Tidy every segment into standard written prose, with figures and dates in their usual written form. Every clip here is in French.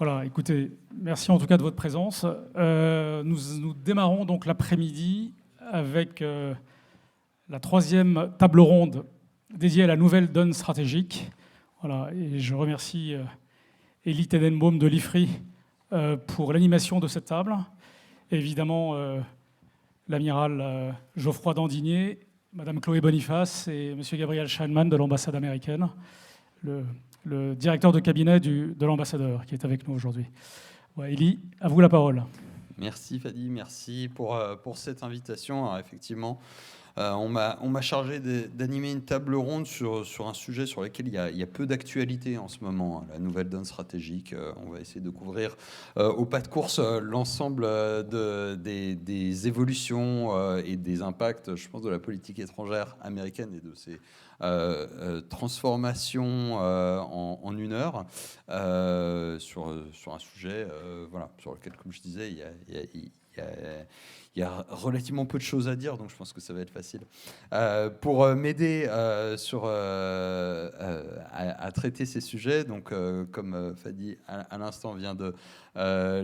Voilà, écoutez, merci en tout cas de votre présence. Nous démarrons donc l'après-midi avec la troisième table ronde dédiée à la nouvelle donne stratégique. Voilà, et je remercie Elie Tenenbaum de l'IFRI pour l'animation de cette table. Et évidemment, l'amiral Geoffroy Dandigné, Madame Chloé Boniface et Monsieur Gabriel Scheinman de l'ambassade américaine, le directeur de cabinet de l'ambassadeur qui est avec nous aujourd'hui. Ouais, Elie, à vous la parole. Merci Fadi, merci pour cette invitation. Alors, effectivement, on m'a chargé d'animer une table ronde sur un sujet sur lequel il y a peu d'actualité en ce moment, hein, la nouvelle donne stratégique. On va essayer de couvrir au pas de course l'ensemble des évolutions et des impacts, je pense, de la politique étrangère américaine et de ses transformations en une heure sur un sujet voilà, sur lequel, comme je disais, il y a relativement peu de choses à dire, donc je pense que ça va être facile. Pour m'aider à traiter ces sujets, donc, comme Fadi à l'instant vient de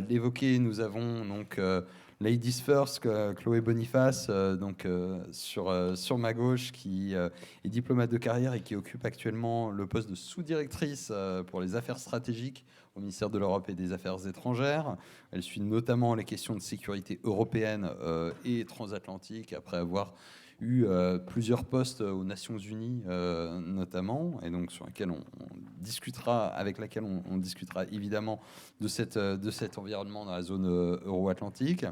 l'évoquer, nous avons donc Ladies First, Chloé Boniface, sur ma gauche, qui est diplomate de carrière et qui occupe actuellement le poste de sous-directrice pour les affaires stratégiques au ministère de l'Europe et des Affaires étrangères. Elle suit notamment les questions de sécurité européenne et transatlantique, après avoir eu plusieurs postes aux Nations Unies notamment, et donc sur laquelle on discutera, avec laquelle on discutera évidemment de cet environnement dans la zone euro-atlantique.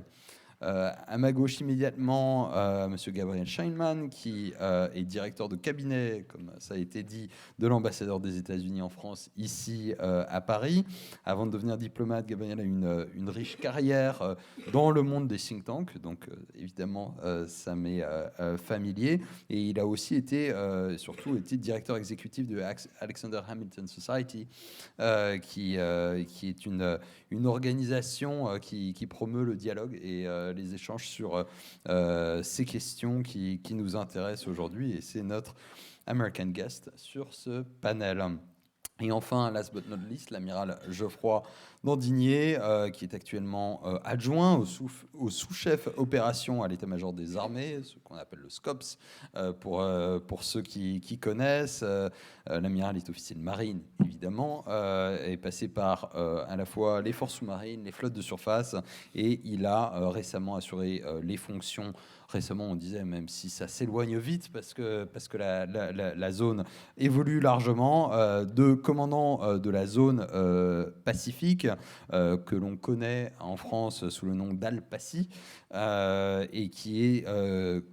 À ma gauche immédiatement, Monsieur Gabriel Scheinman, qui est directeur de cabinet, comme ça a été dit, de l'ambassadeur des États-Unis en France, ici à Paris. Avant de devenir diplomate, Gabriel a une riche carrière dans le monde des think tanks, donc évidemment ça m'est familier. Et il a aussi été, surtout, été directeur exécutif de Alexander Hamilton Society, qui est une organisation qui promeut le dialogue et les échanges sur ces questions qui nous intéressent aujourd'hui. Et c'est notre American Guest sur ce panel. Et enfin, last but not least, l'amiral Geoffroy Dandigné, qui est actuellement adjoint au sous-chef opération à l'état-major des armées, ce qu'on appelle le SCOPS, pour ceux qui connaissent. L'amiral est officier de marine, évidemment, est passé par à la fois les forces sous-marines, les flottes de surface, et il a récemment assuré les fonctions. Récemment, on disait, même si ça s'éloigne vite, parce que la zone évolue largement, de commandant de la zone Pacifique, que l'on connaît en France sous le nom d'Al-Paci, et qui est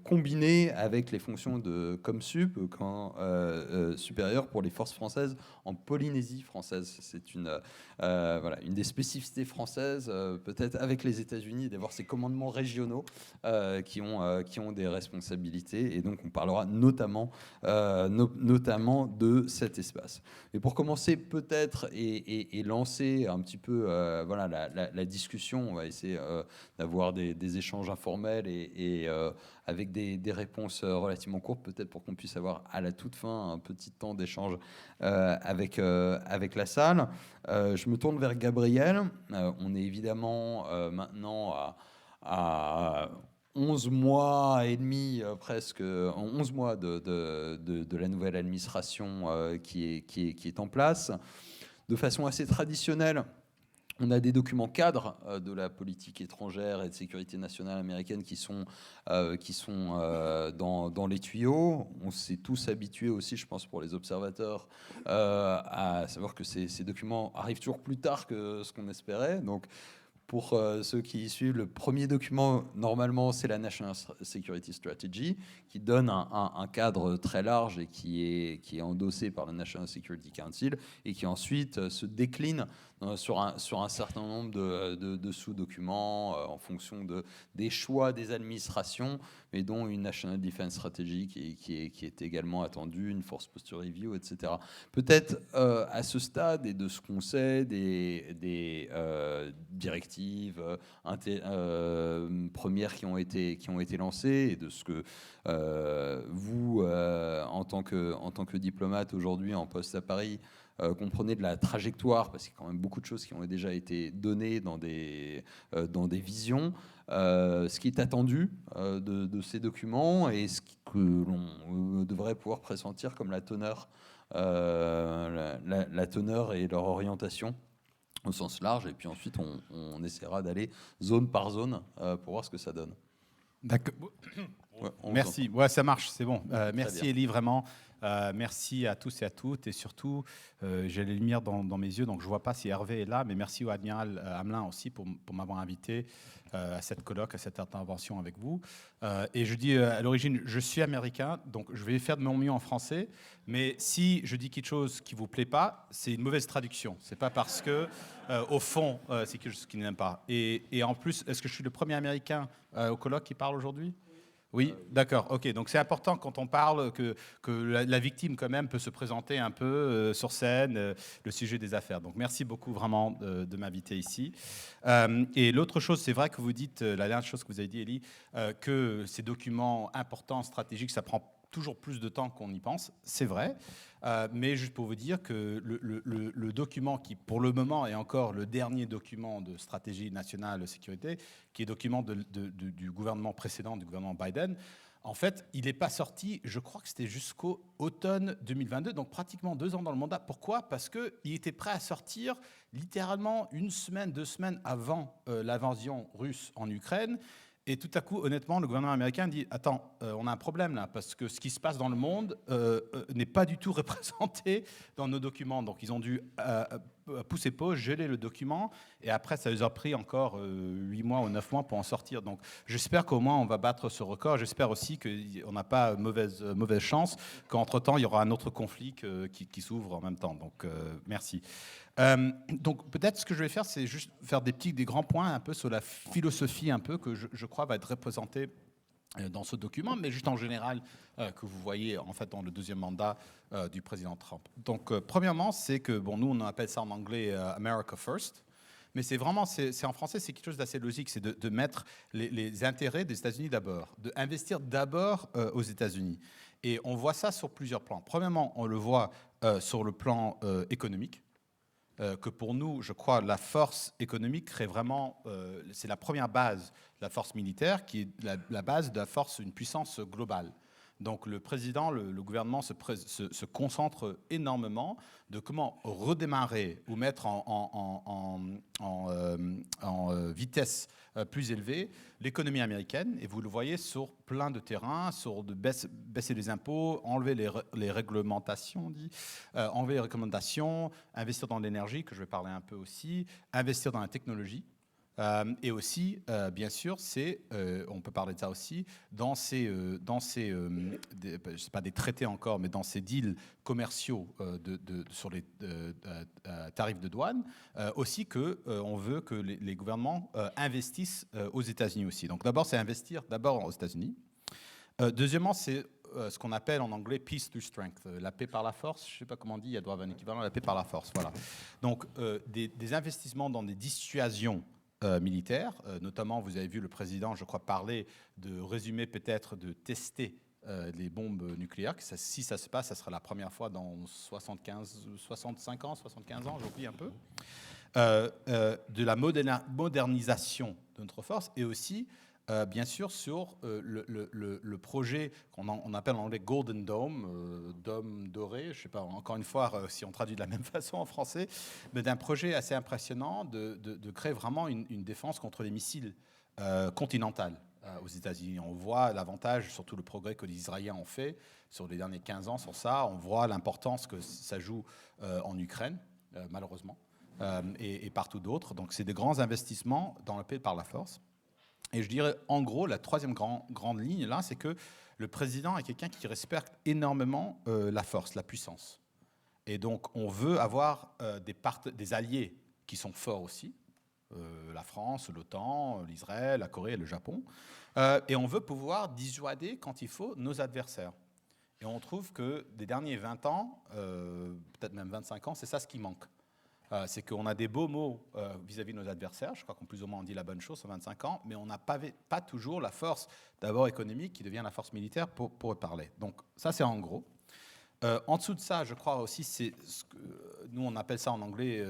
combiné avec les fonctions de COMSUP, camp supérieur pour les forces françaises en Polynésie française. C'est une des spécificités françaises, peut-être avec les États-Unis, d'avoir ces commandements régionaux qui ont des responsabilités. Et donc, on parlera notamment de cet espace. Et pour commencer, peut-être, et lancer un petit peu la discussion, on va essayer d'avoir des échanges informels et avec des réponses relativement courtes, peut-être pour qu'on puisse avoir à la toute fin un petit temps d'échange avec la salle. Je me tourne vers Gabriel. On est évidemment maintenant à 11 mois et demi, presque 11 mois de la nouvelle administration qui est en place. De façon assez traditionnelle, on a des documents cadres de la politique étrangère et de sécurité nationale américaine qui sont dans les tuyaux. On s'est tous habitués aussi, je pense, pour les observateurs, à savoir que ces documents arrivent toujours plus tard que ce qu'on espérait. Donc, pour ceux qui suivent, le premier document, normalement, c'est la National Security Strategy, qui donne un cadre très large et qui est endossé par le National Security Council et qui ensuite se décline sur un certain nombre de sous-documents en fonction des choix des administrations, mais dont une National Defense Strategy qui est également attendue, une Force Posture Review, etc. Peut-être à ce stade et de ce qu'on sait des directives premières qui ont été lancées et de ce que vous, en tant que diplomate aujourd'hui en poste à Paris, comprenez de la trajectoire, parce qu'il y a quand même beaucoup de choses qui ont déjà été données dans des visions, ce qui est attendu de ces documents et que l'on devrait pouvoir pressentir comme la teneur, la teneur et leur orientation au sens large. Et puis ensuite, on essaiera d'aller zone par zone pour voir ce que ça donne. D'accord. Ouais, merci. Ouais, ça marche, c'est bon. Merci bien. Élie, vraiment. Merci à tous et à toutes. Et surtout, j'ai les lumières dans mes yeux, donc je ne vois pas si Hervé est là, mais merci au Admiral Hamelin aussi pour m'avoir invité à cette colloque, à cette intervention avec vous. Et je dis à l'origine, je suis américain, donc je vais faire de mon mieux en français. Mais si je dis quelque chose qui ne vous plaît pas, c'est une mauvaise traduction. Ce n'est pas parce que, au fond, c'est quelque chose qui n'aime pas. Et en plus, est-ce que je suis le premier américain au colloque qui parle aujourd'hui ? Oui, d'accord, ok. Donc c'est important quand on parle que la victime quand même peut se présenter un peu sur scène, le sujet des affaires. Donc merci beaucoup vraiment de m'inviter ici. Et l'autre chose, c'est vrai que vous dites, la dernière chose que vous avez dit, Élie, que ces documents importants, stratégiques, ça prend toujours plus de temps qu'on y pense. C'est vrai. Mais juste pour vous dire que le document qui, pour le moment, est encore le dernier document de stratégie nationale de sécurité, qui est document du gouvernement précédent, du gouvernement Biden, en fait, il n'est pas sorti, je crois que c'était jusqu'au automne 2022, donc pratiquement 2 ans dans le mandat. Pourquoi ? Parce qu'il était prêt à sortir littéralement 1 semaine, 2 semaines avant l'invasion russe en Ukraine. Et tout à coup, honnêtement, le gouvernement américain dit « Attends, on a un problème là, parce que ce qui se passe dans le monde n'est pas du tout représenté dans nos documents. » Donc, ils ont dû pousser pause, geler le document, et après, ça les a pris encore 8 mois ou 9 mois pour en sortir. Donc, j'espère qu'au moins, on va battre ce record. J'espère aussi qu'on n'a pas mauvaise chance, qu'entre-temps, il y aura un autre conflit qui s'ouvre en même temps. Donc, merci. Donc peut-être ce que je vais faire, c'est juste faire des grands points un peu sur la philosophie un peu que je crois va être représentée dans ce document, mais juste en général que vous voyez en fait dans le deuxième mandat du président Trump. Donc premièrement, c'est que bon, nous on appelle ça en anglais America First. Mais c'est vraiment, c'est en français, c'est quelque chose d'assez logique, c'est de mettre les intérêts des États-Unis d'abord, d'investir d'abord aux États-Unis. Et on voit ça sur plusieurs plans. Premièrement, on le voit sur le plan économique. Que pour nous, je crois, la force économique crée vraiment, c'est la première base de la force militaire, qui est la base de la force, une puissance globale. Donc le président, le gouvernement se concentre énormément de comment redémarrer ou mettre en vitesse plus élevée l'économie américaine. Et vous le voyez sur plein de terrains, sur de baisser les impôts, enlever les réglementations, enlever les recommandations, investir dans l'énergie, que je vais parler un peu aussi, investir dans la technologie. Et aussi, bien sûr, on peut parler de ça aussi, dans ces je sais pas des traités encore, mais dans ces deals commerciaux sur les tarifs de douane, aussi on veut que les gouvernements investissent aux États-Unis aussi. Donc d'abord, c'est investir d'abord aux États-Unis. Deuxièmement, c'est ce qu'on appelle en anglais peace through strength, la paix par la force. Je ne sais pas comment on dit, il doit y avoir un équivalent à la paix par la force. Voilà. Donc des investissements dans des dissuasions militaires, notamment vous avez vu le président, je crois, parler de résumer peut-être de tester les bombes nucléaires. Si ça se passe, ça sera la première fois dans 65 ans, 75 ans, j'oublie un peu. De la modernisation de notre force et aussi bien sûr sur le projet qu'on appelle en anglais Golden Dome, dôme doré, je ne sais pas encore une fois si on traduit de la même façon en français, mais d'un projet assez impressionnant de créer vraiment une défense contre les missiles continentales aux États-Unis. On voit l'avantage, surtout le progrès que les Israéliens ont fait sur les derniers 15 ans sur ça. On voit l'importance que ça joue en Ukraine, malheureusement, et partout d'autres. Donc c'est des grands investissements dans la paix par la force. Et je dirais, en gros, la troisième grande ligne, là, c'est que le président est quelqu'un qui respecte énormément la force, la puissance. Et donc, on veut avoir des alliés qui sont forts aussi, la France, l'OTAN, l'Israël, la Corée et le Japon. Et on veut pouvoir dissuader, quand il faut, nos adversaires. Et on trouve que des derniers 20 ans, peut-être même 25 ans, c'est ça ce qui manque. C'est qu'on a des beaux mots vis-à-vis de nos adversaires. Je crois qu'on plus ou moins on dit la bonne chose en 25 ans, mais on n'a pas toujours la force d'abord économique qui devient la force militaire pour parler. Donc ça, c'est en gros. En dessous de ça, je crois aussi, c'est nous on appelle ça en anglais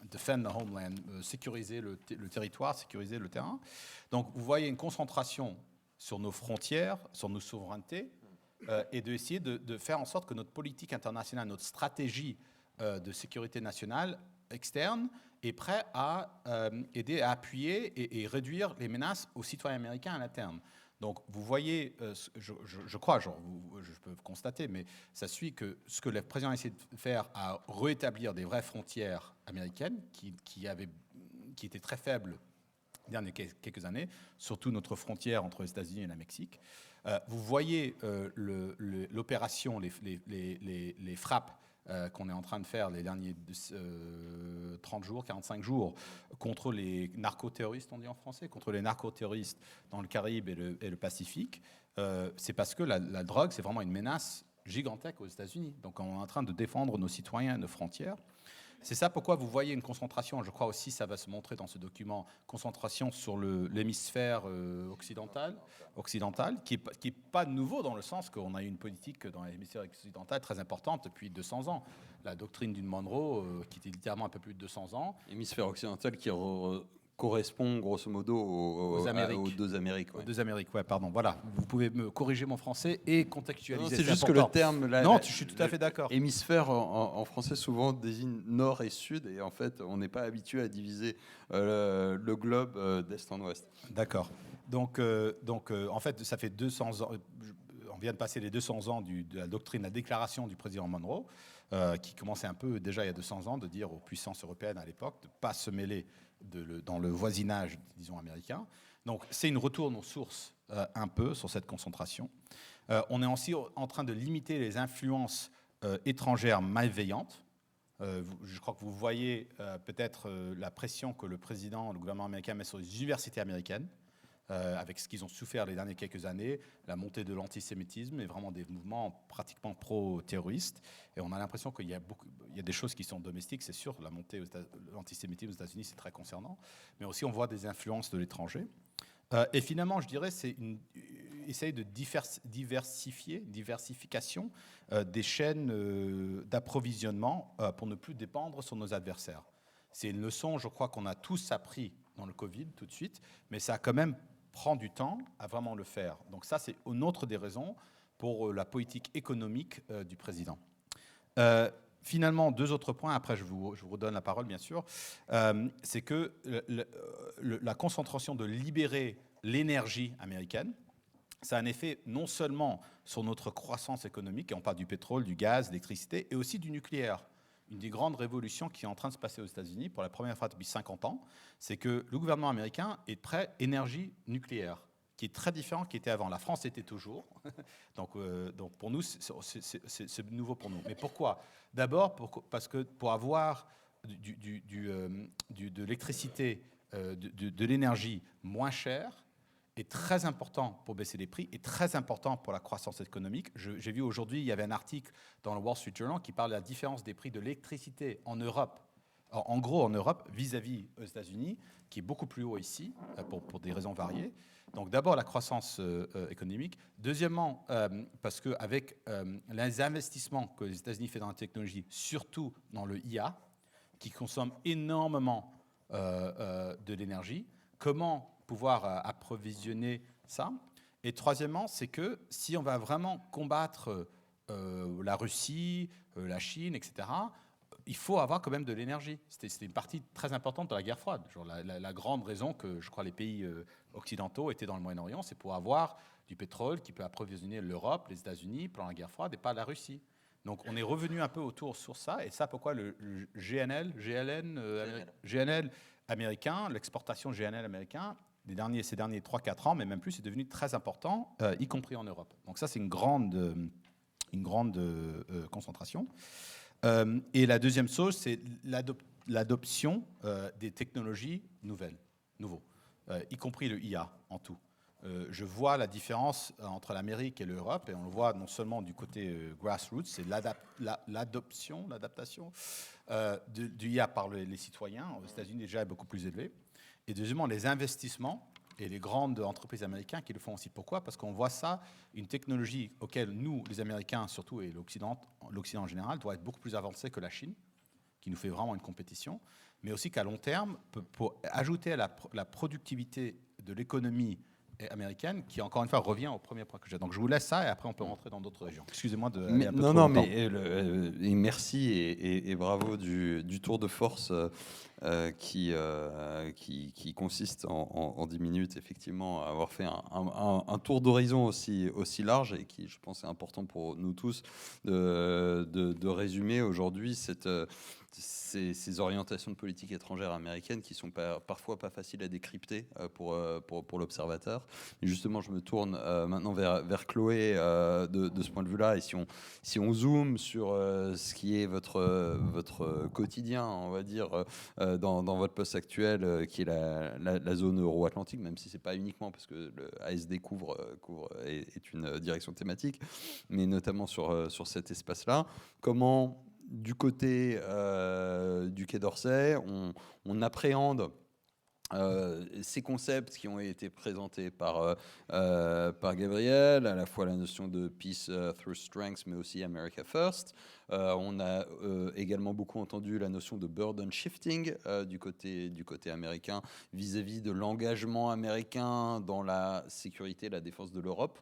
defend the homeland, sécuriser le territoire, sécuriser le terrain. Donc vous voyez une concentration sur nos frontières, sur nos souverainetés, et d'essayer de faire en sorte que notre politique internationale, notre stratégie de sécurité nationale externe est prêt à aider à appuyer et réduire les menaces aux citoyens américains à la terme. Donc, vous voyez, je crois, je peux constater, mais ça suit que ce que le président essaie de faire à rétablir des vraies frontières américaines qui étaient très faibles ces dernières quelques années, surtout notre frontière entre les États-Unis et le Mexique. Vous voyez l'opération, les frappes qu'on est en train de faire les derniers 30 jours, 45 jours, contre les narcoterroristes, on dit en français, contre les narcoterroristes dans le Caraïbe et le Pacifique, c'est parce que la drogue, c'est vraiment une menace gigantesque aux États-Unis. Donc on est en train de défendre nos citoyens et nos frontières. C'est ça pourquoi vous voyez une concentration, je crois aussi ça va se montrer dans ce document, concentration sur l'hémisphère occidental, qui est pas nouveau dans le sens qu'on a eu une politique dans l'hémisphère occidental très importante depuis 200 ans. La doctrine d'une Monroe, qui était littéralement un peu plus de 200 ans. Hémisphère occidental qui correspond grosso modo aux deux Amériques. Ouais. Aux deux Amériques, ouais, pardon. Voilà, vous pouvez me corriger mon français et contextualiser. C'est juste important. Que le terme... je suis tout à fait d'accord. Hémisphère en français souvent désigne nord et sud, et en fait, on n'est pas habitué à diviser le globe d'est en ouest. D'accord. Donc, en fait, ça fait 200 ans... On vient de passer les 200 ans de la doctrine, la déclaration du président Monroe, qui commençait un peu déjà il y a 200 ans de dire aux puissances européennes à l'époque de ne pas se mêler dans le voisinage, disons, américain. Donc, c'est une retour aux sources un peu sur cette concentration. On est aussi en train de limiter les influences étrangères malveillantes. Je crois que vous voyez peut-être la pression que le gouvernement américain met sur les universités américaines, avec ce qu'ils ont souffert les dernières quelques années, la montée de l'antisémitisme et vraiment des mouvements pratiquement pro-terroristes. Et on a l'impression qu'il y a des choses qui sont domestiques, c'est sûr. La montée de l'antisémitisme aux États-Unis, c'est très concernant. Mais aussi, on voit des influences de l'étranger. Et finalement, je dirais, c'est essayer de diversification des chaînes d'approvisionnement pour ne plus dépendre sur nos adversaires. C'est une leçon, je crois, qu'on a tous appris dans le Covid tout de suite, mais ça a quand même prend du temps à vraiment le faire. Donc ça, c'est une autre des raisons pour la politique économique du président. Finalement, deux autres points, après je vous redonne la parole bien sûr, c'est que la concentration de libérer l'énergie américaine, ça a un effet non seulement sur notre croissance économique, et on parle du pétrole, du gaz, de l'électricité, et aussi du nucléaire. Une des grandes révolutions qui est en train de se passer aux États-Unis pour la première fois depuis 50 ans, c'est que le gouvernement américain est prêt énergie nucléaire, qui est très différent qui était avant. La France était toujours. donc pour nous, c'est nouveau pour nous. Mais pourquoi ? D'abord parce que pour avoir de l'électricité, de l'énergie moins chère, est très important pour baisser les prix et très important pour la croissance économique. J'ai vu aujourd'hui, il y avait un article dans le Wall Street Journal qui parle de la différence des prix de l'électricité en Europe. En gros, en Europe, vis-à-vis aux États-Unis, qui est beaucoup plus haut ici, pour des raisons variées. Donc d'abord, la croissance économique. Deuxièmement, parce qu'avec les investissements que les États-Unis font dans la technologie, surtout dans le IA, qui consomme énormément de l'énergie, comment pouvoir approvisionner ça. Et troisièmement, c'est que si on va vraiment combattre la Russie, la Chine, etc., il faut avoir quand même de l'énergie. C'était une partie très importante de la guerre froide. Genre la grande raison que, je crois, les pays occidentaux étaient dans le Moyen-Orient, c'est pour avoir du pétrole qui peut approvisionner l'Europe, les États-Unis pendant la guerre froide et pas la Russie. Donc on est revenu un peu autour sur ça. Et ça, pourquoi le GNL américain, l'exportation GNL américain, ces derniers 3-4 ans, mais même plus, c'est devenu très important, y compris en Europe. Donc ça, c'est une grande concentration. Et la deuxième chose, c'est l'adoption des technologies nouveaux, y compris le IA en tout. Je vois la différence entre l'Amérique et l'Europe, et on le voit non seulement du côté grassroots, c'est l'adaptation du IA par les citoyens. Aux États-Unis, déjà, est beaucoup plus élevé. Et deuxièmement, les investissements et les grandes entreprises américaines qui le font aussi. Pourquoi? Parce qu'on voit ça, une technologie auquel nous, les Américains surtout, et l'Occident en général, doit être beaucoup plus avancée que la Chine, qui nous fait vraiment une compétition, mais aussi qu'à long terme, pour ajouter à la productivité de l'économie américaine, qui encore une fois revient au premier point que j'ai. Donc je vous laisse ça et après on peut rentrer dans d'autres régions. Excusez-moi de aller un peu trop longtemps. Et merci et bravo du tour de force qui consiste en 10 minutes, effectivement, à avoir fait un tour d'horizon aussi large et qui, je pense, est important pour nous tous de résumer aujourd'hui ces orientations de politique étrangère américaine qui sont parfois pas faciles à décrypter pour l'observateur. Et justement, je me tourne maintenant vers Chloé de ce point de vue-là. Et si on zoome sur ce qui est votre quotidien, on va dire, dans votre poste actuel, qui est la zone euro-atlantique, même si c'est pas uniquement parce que le ASD est une direction thématique, mais notamment sur cet espace-là. Comment, du côté du Quai d'Orsay, on appréhende ces concepts qui ont été présentés par Gabriel, à la fois la notion de Peace through Strength, mais aussi America First. On a également beaucoup entendu la notion de burden shifting du côté américain vis-à-vis de l'engagement américain dans la sécurité et la défense de l'Europe.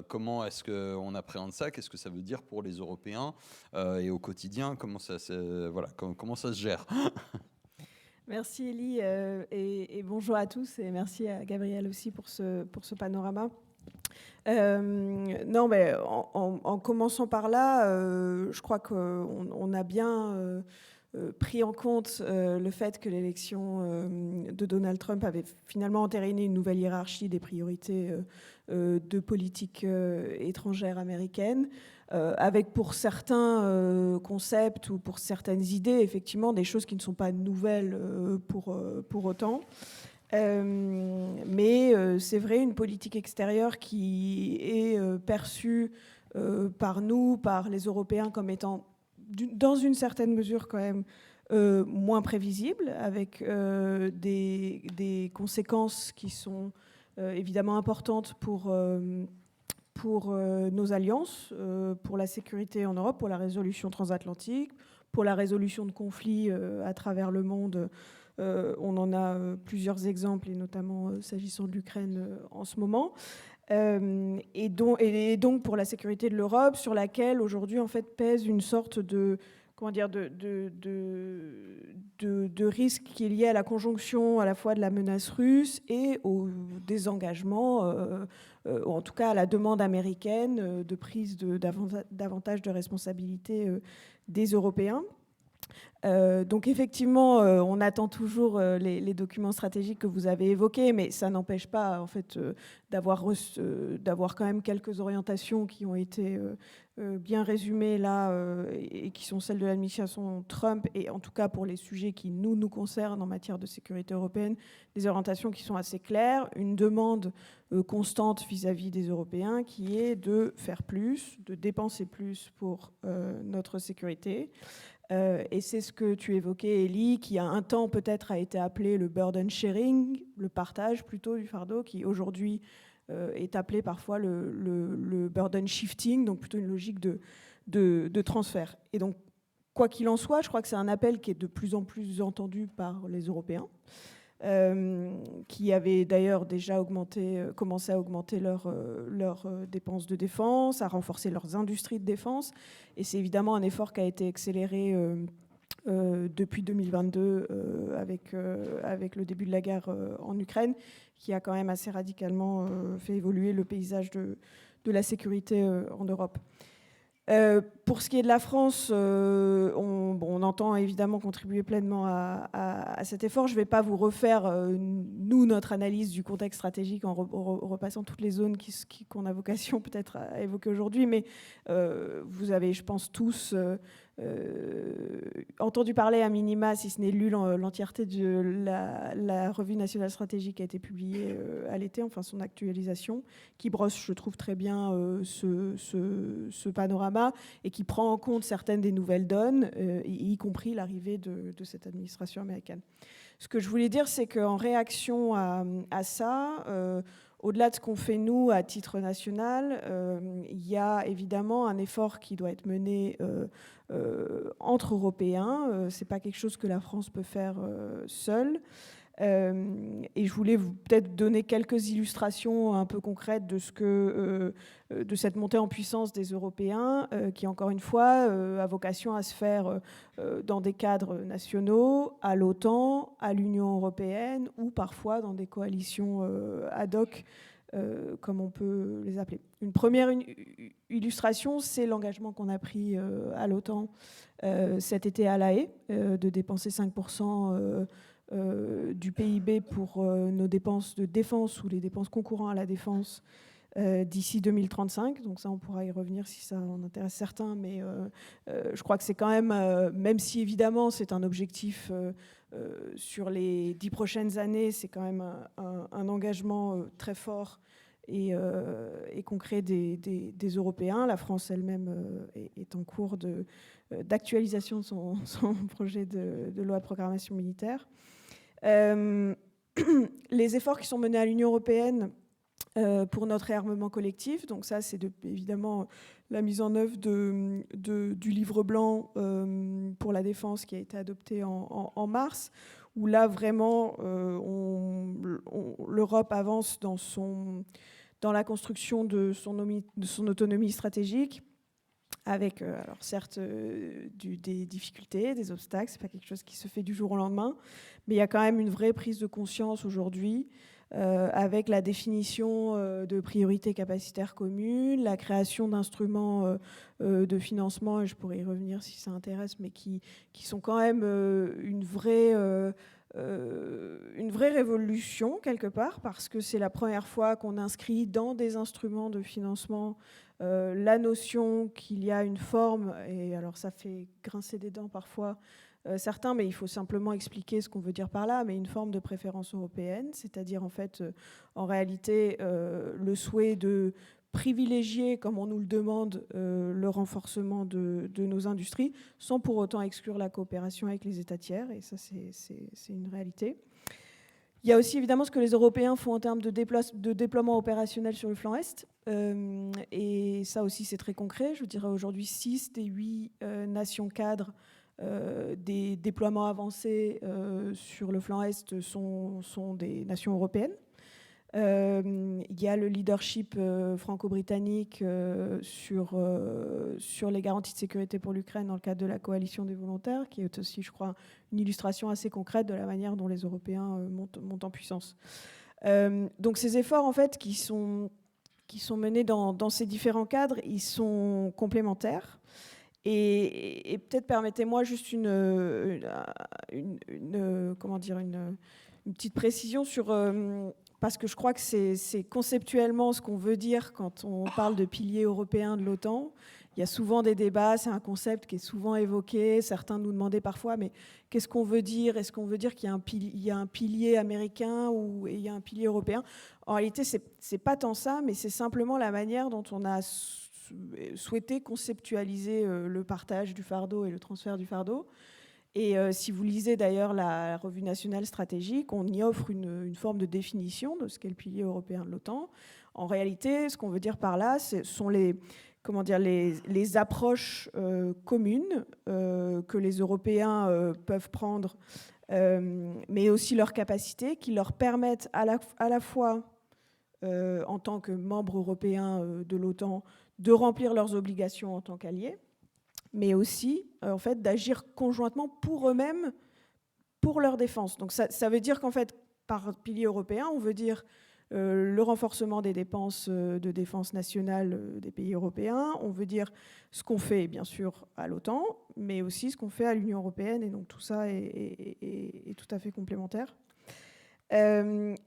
Comment est-ce qu'on appréhende ça? Qu'est-ce que ça veut dire pour les Européens et au quotidien? Comment ça se gère? Merci Elie et bonjour à tous et merci à Gabriel aussi pour ce panorama. Non, mais en commençant par là, je crois qu'on a bien pris en compte le fait que l'élection de Donald Trump avait finalement entériné une nouvelle hiérarchie des priorités de politique étrangère américaine, avec pour certains concepts ou pour certaines idées, effectivement, des choses qui ne sont pas nouvelles pour autant. Mais c'est vrai, une politique extérieure qui est perçue par nous, par les Européens, comme étant dans une certaine mesure quand même moins prévisible, avec des conséquences qui sont évidemment importantes pour nos alliances, pour la sécurité en Europe, pour la résolution transatlantique, pour la résolution de conflits à travers le monde. On en a plusieurs exemples, et notamment s'agissant de l'Ukraine en ce moment. Et donc pour la sécurité de l'Europe, sur laquelle aujourd'hui en fait pèse une sorte de risque qui est lié à la conjonction à la fois de la menace russe et au désengagement, ou en tout cas à la demande américaine de prise davantage de responsabilités des Européens. Donc effectivement, on attend toujours les documents stratégiques que vous avez évoqués, mais ça n'empêche pas en fait d'avoir quand même quelques orientations qui ont été bien résumées là et qui sont celles de l'administration Trump, et en tout cas pour les sujets qui nous concernent en matière de sécurité européenne, des orientations qui sont assez claires, une demande constante vis-à-vis des Européens qui est de faire plus, de dépenser plus pour notre sécurité. Et c'est ce que tu évoquais, Elie, qui a un temps peut-être a été appelé le burden sharing, le partage plutôt du fardeau, qui aujourd'hui est appelé parfois le burden shifting, donc plutôt une logique de transfert. Et donc, quoi qu'il en soit, je crois que c'est un appel qui est de plus en plus entendu par les Européens, qui avaient d'ailleurs déjà commencé à augmenter leurs dépenses de défense, à renforcer leurs industries de défense. Et c'est évidemment un effort qui a été accéléré depuis 2022 avec le début de la guerre en Ukraine, qui a quand même assez radicalement fait évoluer le paysage de la sécurité en Europe. Pour ce qui est de la France, on entend évidemment contribuer pleinement à cet effort. Je ne vais pas vous refaire, notre analyse du contexte stratégique en repassant toutes les zones qu'on a vocation peut-être à évoquer aujourd'hui, mais vous avez, je pense, tous entendu parler à minima, si ce n'est lu l'entièreté de la revue nationale stratégique qui a été publiée à l'été, enfin son actualisation, qui brosse, je trouve, très bien ce panorama et qui prend en compte certaines des nouvelles donnes, y compris l'arrivée de cette administration américaine. Ce que je voulais dire, c'est qu'en réaction à ça, au-delà de ce qu'on fait nous à titre national, il y a évidemment un effort qui doit être mené entre Européens. C'est pas quelque chose que la France peut faire seule. Et je voulais peut-être donner quelques illustrations un peu concrètes de de cette montée en puissance des Européens, qui encore une fois a vocation à se faire dans des cadres nationaux, à l'OTAN, à l'Union européenne, ou parfois dans des coalitions ad hoc, comme on peut les appeler. Une première illustration, c'est l'engagement qu'on a pris à l'OTAN cet été à La Haye, de dépenser 5% du PIB pour nos dépenses de défense ou les dépenses concourant à la défense d'ici 2035. Donc ça, on pourra y revenir si ça en intéresse certains, mais je crois que c'est quand même si évidemment c'est un objectif sur les 10 prochaines années, c'est quand même un engagement très fort et concret des Européens. La France elle-même est en cours d'actualisation de son projet de loi de programmation militaire. Les efforts qui sont menés à l'Union européenne pour notre réarmement collectif, donc ça c'est évidemment la mise en œuvre du livre blanc pour la défense qui a été adopté en mars, où là vraiment l'Europe avance dans la construction de son autonomie stratégique, avec, alors certes, des difficultés, des obstacles, c'est pas quelque chose qui se fait du jour au lendemain, mais il y a quand même une vraie prise de conscience aujourd'hui, avec la définition de priorités capacitaires communes, la création d'instruments de financement, et je pourrais y revenir si ça intéresse, mais qui sont quand même une vraie révolution quelque part, parce que c'est la première fois qu'on inscrit dans des instruments de financement la notion qu'il y a une forme, et alors ça fait grincer des dents parfois certains, mais il faut simplement expliquer ce qu'on veut dire par là, mais une forme de préférence européenne, c'est-à-dire en fait, en réalité, le souhait de privilégier, comme on nous le demande, le renforcement de nos industries, sans pour autant exclure la coopération avec les États tiers, et ça c'est une réalité. Il y a aussi évidemment ce que les Européens font en termes de déploiement opérationnel sur le flanc Est, et ça aussi c'est très concret. Je dirais aujourd'hui 6 des 8 nations cadres des déploiements avancés sur le flanc Est sont des nations européennes. Il y a le leadership franco-britannique sur les garanties de sécurité pour l'Ukraine dans le cadre de la coalition des volontaires, qui est aussi, je crois, une illustration assez concrète de la manière dont les Européens montent en puissance. Donc ces efforts, en fait, qui sont menés dans ces différents cadres, ils sont complémentaires. Et peut-être permettez-moi juste une petite précision sur... parce que je crois que c'est conceptuellement ce qu'on veut dire quand on parle de pilier européen de l'OTAN. Il y a souvent des débats, c'est un concept qui est souvent évoqué. Certains nous demandaient parfois, mais qu'est-ce qu'on veut dire ? Est-ce qu'on veut dire qu'il y a un pilier américain ou il y a un pilier européen ? En réalité, c'est pas tant ça, mais c'est simplement la manière dont on a souhaité conceptualiser le partage du fardeau et le transfert du fardeau. Et si vous lisez d'ailleurs la revue nationale stratégique, on y offre une forme de définition de ce qu'est le pilier européen de l'OTAN. En réalité, ce qu'on veut dire par là, ce sont les approches communes que les Européens peuvent prendre, mais aussi leurs capacités qui leur permettent à la fois, en tant que membres européens de l'OTAN, de remplir leurs obligations en tant qu'alliés, mais aussi en fait, d'agir conjointement pour eux-mêmes, pour leur défense. Donc ça veut dire qu'en fait, par pilier européen, on veut dire le renforcement des dépenses de défense nationale des pays européens, on veut dire ce qu'on fait bien sûr à l'OTAN, mais aussi ce qu'on fait à l'Union européenne, et donc tout ça est tout à fait complémentaire.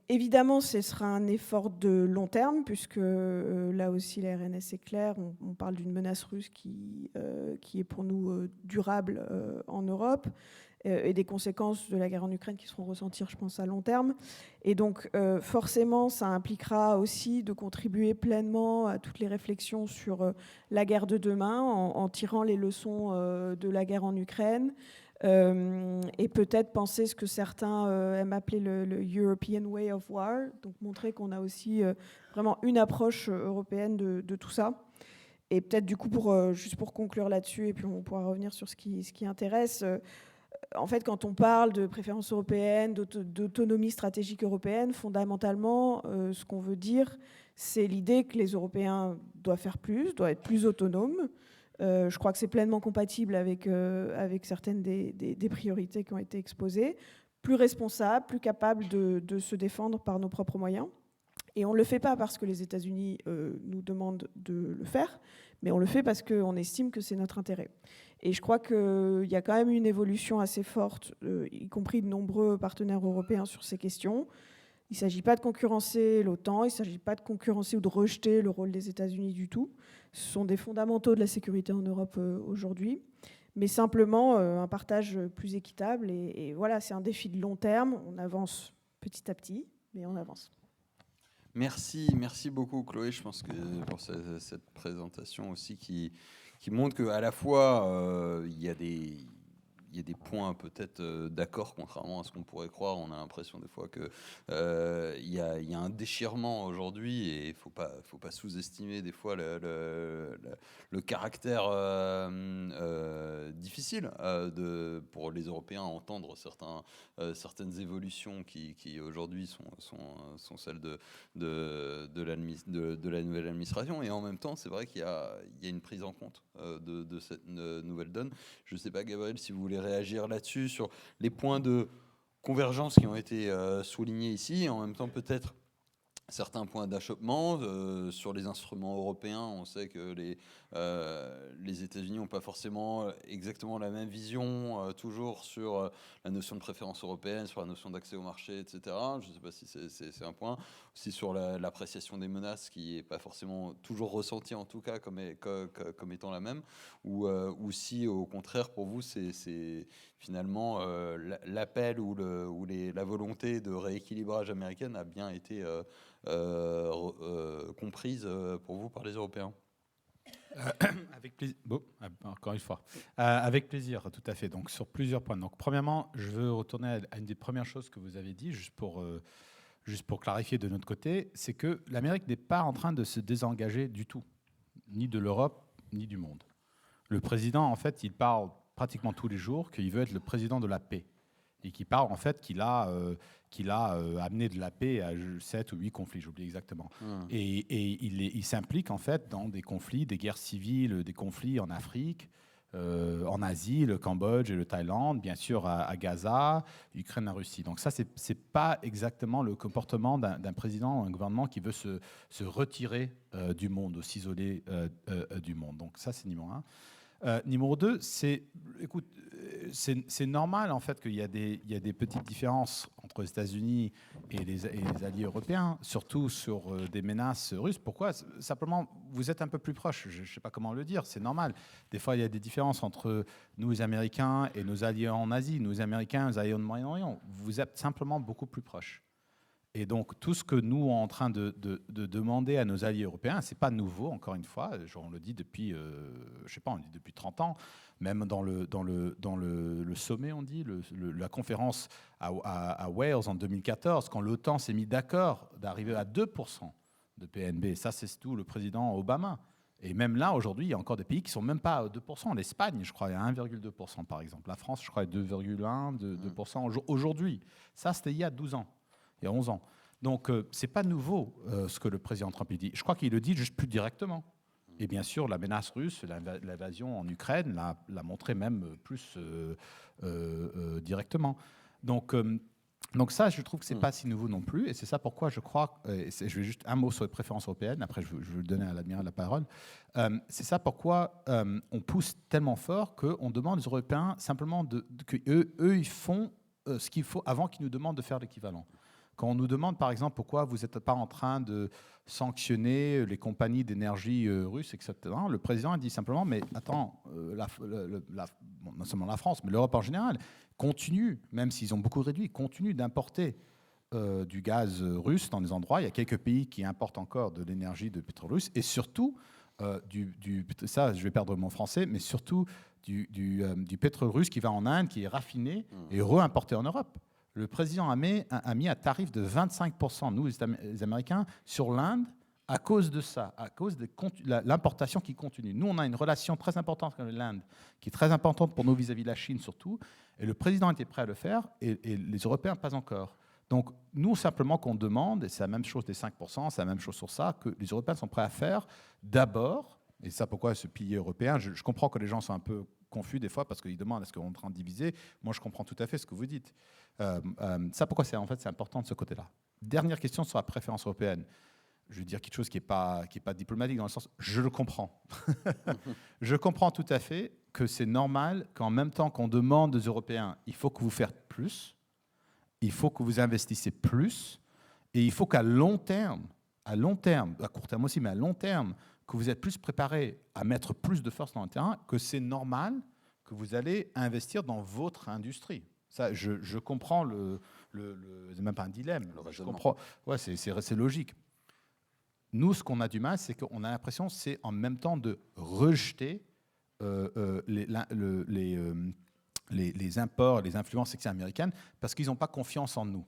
Évidemment, ce sera un effort de long terme, puisque là aussi la RNS est claire, on parle d'une menace russe qui est pour nous durable en Europe, et des conséquences de la guerre en Ukraine qui seront ressenties, je pense, à long terme. Et donc, forcément, ça impliquera aussi de contribuer pleinement à toutes les réflexions sur la guerre de demain, en tirant les leçons de la guerre en Ukraine, et peut-être penser ce que certains aiment appeler le European Way of War, donc montrer qu'on a aussi vraiment une approche européenne de tout ça. Et peut-être du coup, juste pour conclure là-dessus, et puis on pourra revenir sur ce qui intéresse, en fait, quand on parle de préférence européenne, d'autonomie stratégique européenne, fondamentalement, ce qu'on veut dire, c'est l'idée que les Européens doivent faire plus, doivent être plus autonomes. Je crois que c'est pleinement compatible avec certaines des priorités qui ont été exposées. Plus responsables, plus capables de se défendre par nos propres moyens. Et on ne le fait pas parce que les États-Unis nous demandent de le faire, mais on le fait parce qu'on estime que c'est notre intérêt. Et je crois qu'il y a quand même une évolution assez forte, y compris de nombreux partenaires européens sur ces questions. Il ne s'agit pas de concurrencer l'OTAN, il ne s'agit pas de concurrencer ou de rejeter le rôle des États-Unis du tout. Ce sont des fondamentaux de la sécurité en Europe aujourd'hui, mais simplement un partage plus équitable. Et voilà, c'est un défi de long terme. On avance petit à petit, mais on avance. Merci beaucoup Chloé, je pense que pour cette présentation aussi qui montre qu'à la fois il y a des points peut-être d'accord, contrairement à ce qu'on pourrait croire. On a l'impression des fois que il y a un déchirement aujourd'hui et il faut pas sous-estimer des fois le caractère difficile pour les Européens à entendre certaines évolutions qui aujourd'hui sont celles de la nouvelle administration. Et en même temps, c'est vrai qu'il y a une prise en compte de cette nouvelle donne. Je ne sais pas, Gabriel, si vous voulez réagir là-dessus, sur les points de convergence qui ont été soulignés ici, et en même temps peut-être certains points d'achoppement sur les instruments européens. On sait que les États-Unis n'ont pas forcément exactement la même vision toujours sur la notion de préférence européenne, sur la notion d'accès au marché, etc. Je ne sais pas si c'est un point. Aussi sur l'appréciation des menaces qui n'est pas forcément toujours ressentie, en tout cas, comme étant la même. Ou si, au contraire, pour vous, c'est finalement l'appel ou la volonté de rééquilibrage américaine a bien été comprise pour vous par les Européens. Avec plaisir. Bon, encore une fois. Avec plaisir, tout à fait. Donc, sur plusieurs points. Donc, premièrement, je veux retourner à une des premières choses que vous avez dit, juste pour clarifier de notre côté, c'est que l'Amérique n'est pas en train de se désengager du tout, ni de l'Europe, ni du monde. Le président, en fait, il parle pratiquement tous les jours qu'il veut être le président de la paix. Et qui parle, en fait, qu'il a amené de la paix à 7 ou 8 conflits, j'oublie exactement. Et il s'implique, en fait, dans des conflits, des guerres civiles, des conflits en Afrique, en Asie, le Cambodge et le Thaïlande, bien sûr à Gaza, Ukraine, la Russie. Donc ça, c'est pas exactement le comportement d'un président, un gouvernement qui veut se retirer du monde, ou s'isoler du monde. Donc ça, c'est numéro un. Numéro 2, c'est normal en fait qu'il y a des petites différences entre les États-Unis et les alliés européens, surtout sur des menaces russes. Pourquoi ? Simplement, vous êtes un peu plus proches. Je ne sais pas comment le dire. C'est normal. Des fois, il y a des différences entre nous, les Américains, et nos alliés en Asie, nous, les Américains, nos alliés au Moyen-Orient. Vous êtes simplement beaucoup plus proches. Et donc, tout ce que nous sommes en train de demander à nos alliés européens, ce n'est pas nouveau, encore une fois. On le dit depuis, je sais pas, on le dit depuis 30 ans. Même dans le sommet, on dit, la conférence à Wales en 2014, quand l'OTAN s'est mis d'accord d'arriver à 2% de PNB. Ça, c'est tout le président Obama. Et même là, aujourd'hui, il y a encore des pays qui ne sont même pas à 2%. L'Espagne, je crois, est à 1,2%, par exemple. La France, je crois, est 2,1%, 2% aujourd'hui. Ça, c'était il y a 12 ans. Il y a 11 ans. Donc, ce n'est pas nouveau ce que le président Trump dit. Je crois qu'il le dit juste plus directement. Et bien sûr, la menace russe, l'invasion en Ukraine, l'a montré même plus directement. Donc ça, je trouve que ce n'est pas si nouveau non plus. Et c'est ça pourquoi je crois, je vais juste un mot sur les préférences européennes, après je vais donner à l'admiral la parole. C'est ça pourquoi on pousse tellement fort qu'on demande aux Européens simplement qu'eux, ils font ce qu'il faut avant qu'ils nous demandent de faire l'équivalent. Quand on nous demande, par exemple, pourquoi vous n'êtes pas en train de sanctionner les compagnies d'énergie russes, etc., le président a dit simplement, mais attends, non seulement la France, mais l'Europe en général, continue, même s'ils ont beaucoup réduit, continue d'importer du gaz russe dans des endroits. Il y a quelques pays qui importent encore de l'énergie de pétrole russe. Et surtout, ça, je vais perdre mon français, mais surtout du pétrole russe qui va en Inde, qui est raffiné et réimporté en Europe. Le président a mis un tarif de 25%, nous, les Américains, sur l'Inde à cause de ça, à cause de l'importation qui continue. Nous, on a une relation très importante avec l'Inde, qui est très importante pour nous vis-à-vis de la Chine surtout, et le président était prêt à le faire, et les Européens pas encore. Donc, nous, simplement, qu'on demande, et c'est la même chose des 5%, c'est la même chose sur ça, que les Européens sont prêts à faire d'abord, et ça, pourquoi ce pilier européen, je comprends que les gens sont un peu confus des fois, parce qu'ils demandent est-ce qu'on est en train de diviser. Moi, je comprends tout à fait ce que vous dites. Ça, pourquoi c'est important de ce côté-là. Dernière question sur la préférence européenne. Je veux dire quelque chose qui n'est pas diplomatique dans le sens, je le comprends. Je comprends tout à fait que c'est normal qu'en même temps qu'on demande aux Européens, il faut que vous fassiez plus, il faut que vous investissiez plus, et il faut qu'à long terme, à court terme aussi, mais à long terme, que vous êtes plus préparés à mettre plus de force dans le terrain, que c'est normal que vous allez investir dans votre industrie. Ça, je comprends c'est même pas un dilemme. Je comprends. Ouais, c'est logique. Nous, ce qu'on a du mal, c'est qu'on a l'impression que c'est en même temps de rejeter les imports, les influences externes américaines, parce qu'ils n'ont pas confiance en nous.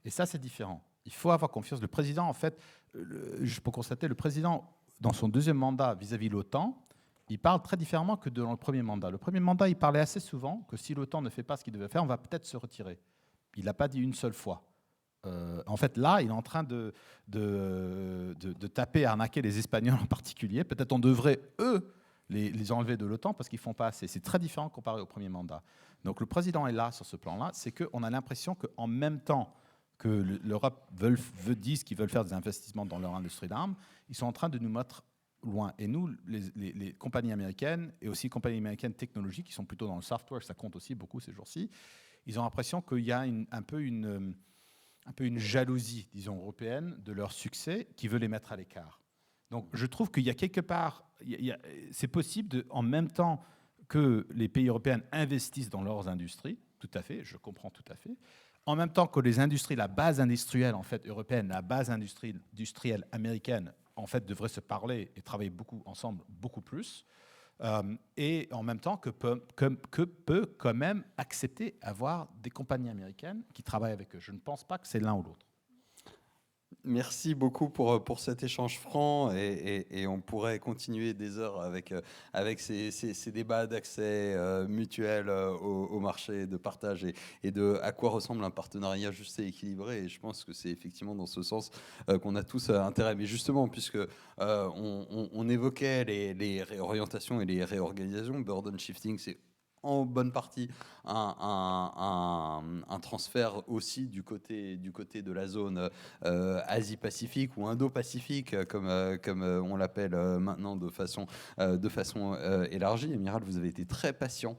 Et ça, c'est différent. Il faut avoir confiance. Le président, en fait, je peux constater, le président, dans son deuxième mandat vis-à-vis de l'OTAN, il parle très différemment que dans le premier mandat. Le premier mandat, il parlait assez souvent que si l'OTAN ne fait pas ce qu'il devait faire, on va peut-être se retirer. Il n'a pas dit une seule fois. En fait, là, il est en train de taper, arnaquer les Espagnols en particulier. Peut-être on devrait, eux, les enlever de l'OTAN parce qu'ils ne font pas assez. C'est très différent comparé au premier mandat. Donc le président est là sur ce plan-là. C'est qu'on a l'impression qu'en même temps que l'Europe disent qu'ils veulent faire des investissements dans leur industrie d'armes, ils sont en train de nous mettre loin. Et nous, les compagnies américaines, et aussi les compagnies américaines technologiques, qui sont plutôt dans le software, ça compte aussi beaucoup ces jours-ci, ils ont l'impression qu'il y a un peu une jalousie, disons, européenne de leur succès qui veut les mettre à l'écart. Donc je trouve qu'il y a quelque part, c'est possible en même temps que les pays européens investissent dans leurs industries, tout à fait, je comprends tout à fait, en même temps que les industries, la base industrielle en fait européenne, la base industrielle américaine en fait devrait se parler et travailler ensemble beaucoup plus, et en même temps que peut quand même accepter avoir des compagnies américaines qui travaillent avec eux. Je ne pense pas que c'est l'un ou l'autre. Merci beaucoup pour cet échange franc et on pourrait continuer des heures avec ces débats d'accès mutuel au marché, de partage et de à quoi ressemble un partenariat juste et équilibré. Et je pense que c'est effectivement dans ce sens qu'on a tous intérêt. Mais justement, puisque on évoquait les réorientations et les réorganisations, burden shifting, c'est en bonne partie un transfert aussi du côté de la zone Asie-Pacifique ou Indo-Pacifique, comme on l'appelle maintenant de façon élargie. Amiral, vous avez été très patient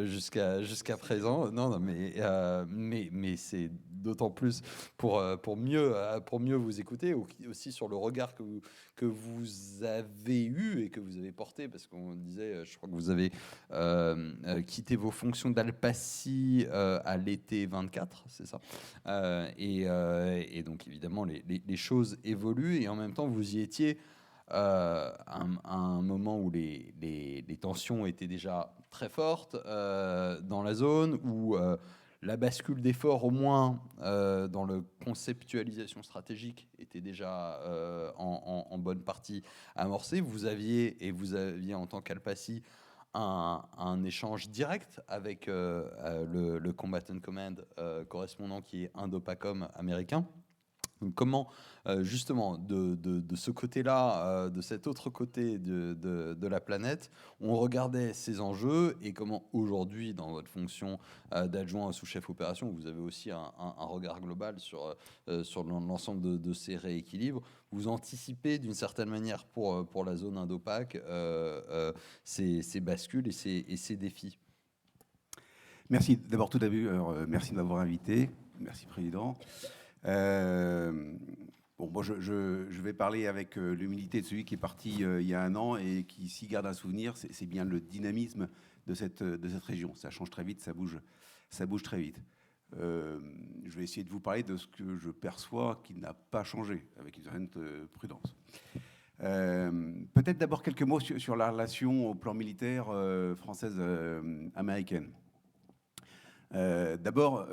jusqu'à présent. Non, mais c'est d'autant plus pour mieux vous écouter, aussi sur le regard que vous avez eu et que vous avez porté, parce qu'on disait, je crois que vous avez quitté vos fonctions d'Alpaci à l'été 24, c'est ça, et donc évidemment les choses évoluent et en même temps vous y étiez à un moment où les tensions étaient déjà très fortes dans la zone, où la bascule d'efforts, au moins dans la conceptualisation stratégique, était déjà en bonne partie amorcée. Vous aviez en tant qu'Alpaci un échange direct avec le Combatant Command correspondant qui est Indopacom américain. Donc comment justement de ce côté-là, de cet autre côté de la planète, on regardait ces enjeux et comment aujourd'hui, dans votre fonction d'adjoint à sous-chef opération, vous avez aussi un regard global sur l'ensemble de ces rééquilibres, vous anticipez d'une certaine manière pour la zone Indo-Pac ces bascules et ces défis. Merci. D'abord, tout d'abord, merci de m'avoir invité. Merci, Président. Moi, je vais parler avec l'humilité de celui qui est parti il y a un an et qui, s'y garde un souvenir, c'est bien le dynamisme de cette région. Ça change très vite, ça bouge très vite. Je vais essayer de vous parler de ce que je perçois qui n'a pas changé, avec une certaine prudence. Peut-être d'abord quelques mots sur la relation au plan militaire française-américaine. D'abord,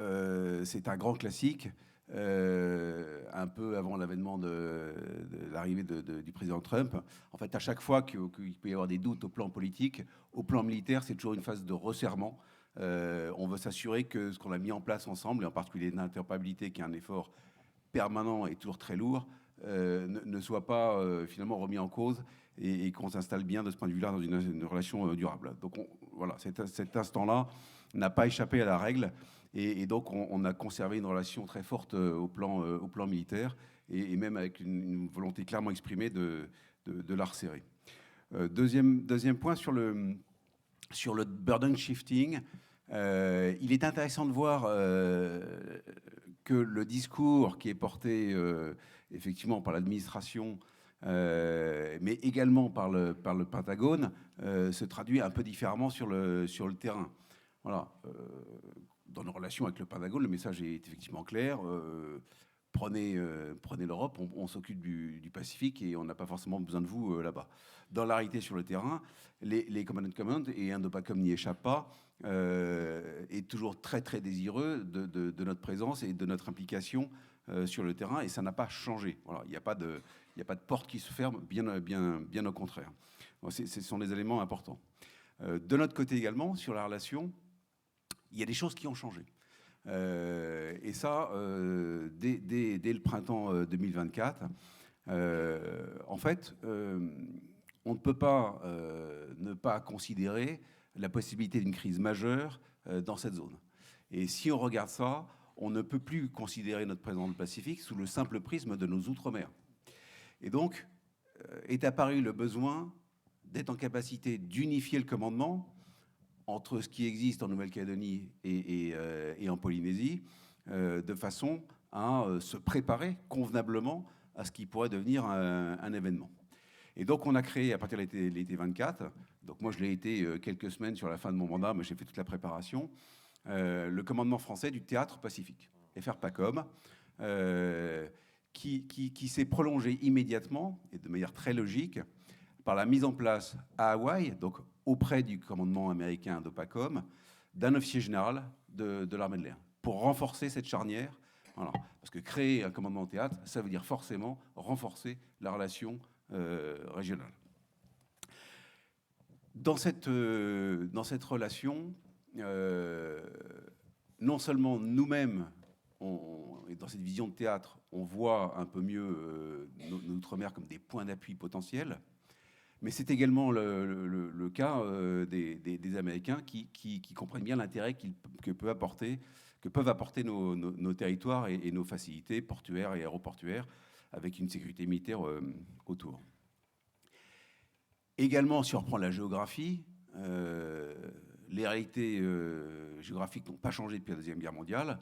c'est un grand classique, un peu avant l'avènement de l'arrivée du président Trump. En fait, à chaque fois qu'il peut y avoir des doutes au plan politique, au plan militaire, c'est toujours une phase de resserrement. On veut s'assurer que ce qu'on a mis en place ensemble, et en particulier l'interopérabilité, qui est un effort permanent et toujours très lourd, ne soit pas finalement remis en cause et qu'on s'installe bien de ce point de vue-là dans une relation durable. Donc voilà, cet instant-là n'a pas échappé à la règle et donc on a conservé une relation très forte au plan militaire et même avec une volonté clairement exprimée de la resserrer. Deuxième point sur le burden shifting, il est intéressant de voir que le discours qui est porté effectivement par l'administration, mais également par le Pentagone, se traduit un peu différemment sur le terrain. Voilà. Dans nos relations avec le Pentagone, le message est effectivement clair. Prenez l'Europe, on s'occupe du Pacifique et on n'a pas forcément besoin de vous là-bas. Dans la réalité sur le terrain, les Command and Command, et Indopacom n'y échappe pas, est toujours très très désireux de notre présence et de notre implication sur le terrain, et ça n'a pas changé. Voilà, il n'y a pas de porte qui se ferme, bien au contraire. Bon, ce sont des éléments importants. De notre côté également, sur la relation, il y a des choses qui ont changé. Et ça, dès le printemps 2024, en fait, on ne peut pas ne pas considérer la possibilité d'une crise majeure dans cette zone. Et si on regarde ça, on ne peut plus considérer notre présence dans le Pacifique sous le simple prisme de nos outre-mer. Et donc, est apparu le besoin d'être en capacité d'unifier le commandement entre ce qui existe en Nouvelle-Calédonie et en Polynésie, de façon à se préparer convenablement à ce qui pourrait devenir un événement. Et donc, on a créé, à partir de l'été 24, donc moi je l'ai été quelques semaines sur la fin de mon mandat, mais j'ai fait toute la préparation, le commandement français du théâtre Pacifique, FRPACOM, qui s'est prolongé immédiatement et de manière très logique par la mise en place à Hawaï, donc auprès du commandement américain Indopacom, d'un officier général de l'armée de l'air, pour renforcer cette charnière. Voilà. Parce que créer un commandement au théâtre, ça veut dire forcément renforcer la relation régionale. Dans cette relation, non seulement nous-mêmes, et dans cette vision de théâtre, on voit un peu mieux nos outre-mer comme des points d'appui potentiels, mais c'est également le cas des Américains qui comprennent bien l'intérêt que peuvent apporter nos territoires et nos facilités portuaires et aéroportuaires avec une sécurité militaire autour. Également, si on reprend la géographie, les réalités géographiques n'ont pas changé depuis la Deuxième Guerre mondiale.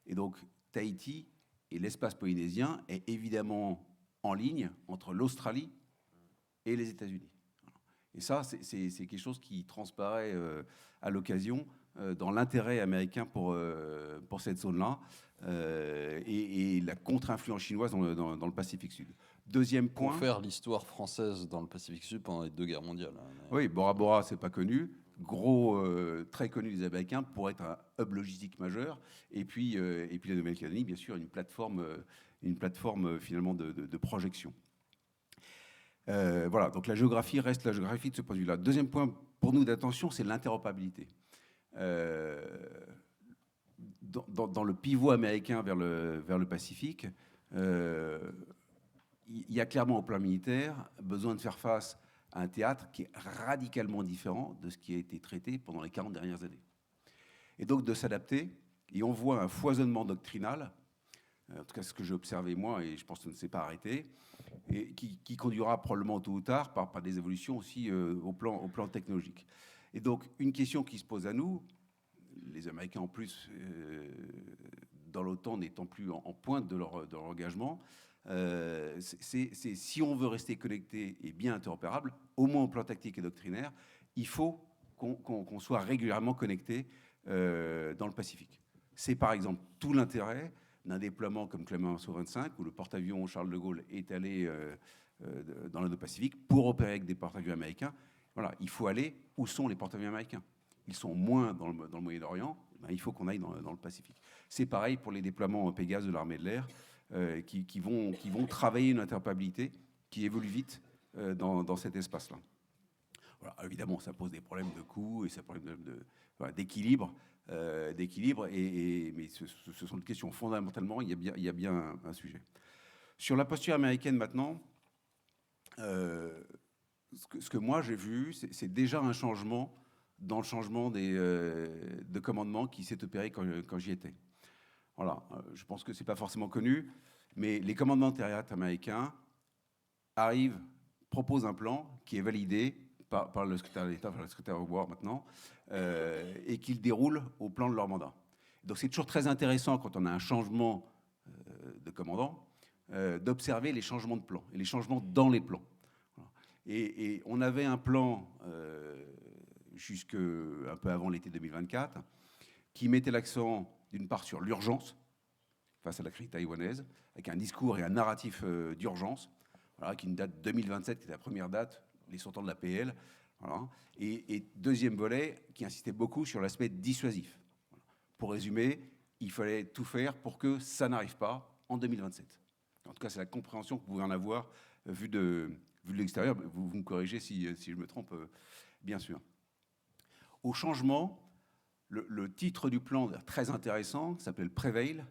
Et donc, Tahiti et l'espace polynésien est évidemment en ligne entre l'Australie et les États-Unis. Et ça, c'est quelque chose qui transparaît à l'occasion dans l'intérêt américain pour cette zone-là et la contre-influence chinoise dans le Pacifique Sud. Deuxième point. Pour faire l'histoire française dans le Pacifique Sud pendant les deux guerres mondiales. Oui, Bora Bora, c'est pas connu. Gros, très connu des Américains pour être un hub logistique majeur. Et puis la Nouvelle-Calédonie, bien sûr, une plateforme finalement de projection. Voilà, donc la géographie reste la géographie de ce point de vue-là. Deuxième point pour nous d'attention, c'est l'interopérabilité. Dans le pivot américain vers le Pacifique, il y a clairement au plan militaire besoin de faire face à un théâtre qui est radicalement différent de ce qui a été traité pendant les 40 dernières années. Et donc de s'adapter, et on voit un foisonnement doctrinal, en tout cas ce que j'ai observé moi, et je pense que ça ne s'est pas arrêté, et qui conduira probablement tôt ou tard par des évolutions aussi au plan technologique. Et donc une question qui se pose à nous, les Américains en plus, dans l'OTAN n'étant plus en pointe de leur engagement, c'est si on veut rester connecté et bien interopérable, au moins au plan tactique et doctrinaire, il faut qu'on soit régulièrement connecté dans le Pacifique. C'est par exemple tout l'intérêt d'un déploiement comme Clemenceau 25, où le porte-avions Charles de Gaulle est allé dans l'Indo-Pacifique pour opérer avec des porte-avions américains. Voilà, il faut aller où sont les porte-avions américains. Ils sont moins dans le Moyen-Orient, ben, il faut qu'on aille dans le Pacifique. C'est pareil pour les déploiements Pégase de l'armée de l'air qui vont travailler une interopérabilité qui évolue vite dans cet espace-là. Voilà, évidemment, ça pose des problèmes de coût et ça pose des problèmes d'équilibre. Mais ce sont des questions fondamentalement, il y a bien un sujet. Sur la posture américaine maintenant, ce que moi j'ai vu, c'est déjà un changement dans le changement de commandement qui s'est opéré quand j'y étais. Voilà, je pense que c'est pas forcément connu, mais les commandements terrestres américains proposent un plan qui est validé par le secrétaire d'État, par le secrétaire au War maintenant, et qu'ils déroulent au plan de leur mandat. Donc c'est toujours très intéressant quand on a un changement de commandant, d'observer les changements de plan et les changements dans les plans. Voilà. Et on avait un plan jusque un peu avant l'été 2024 qui mettait l'accent d'une part sur l'urgence face à la crise taïwanaise, avec un discours et un narratif d'urgence, voilà, qui est une date 2027, qui est la première date, les sortants de l'APL. Voilà. Et deuxième volet, qui insistait beaucoup sur l'aspect dissuasif. Voilà. Pour résumer, il fallait tout faire pour que ça n'arrive pas en 2027. En tout cas, c'est la compréhension que vous pouvez en avoir vu de l'extérieur. Vous me corrigez si je me trompe, bien sûr. Au changement, le titre du plan très intéressant s'appelle Prevail.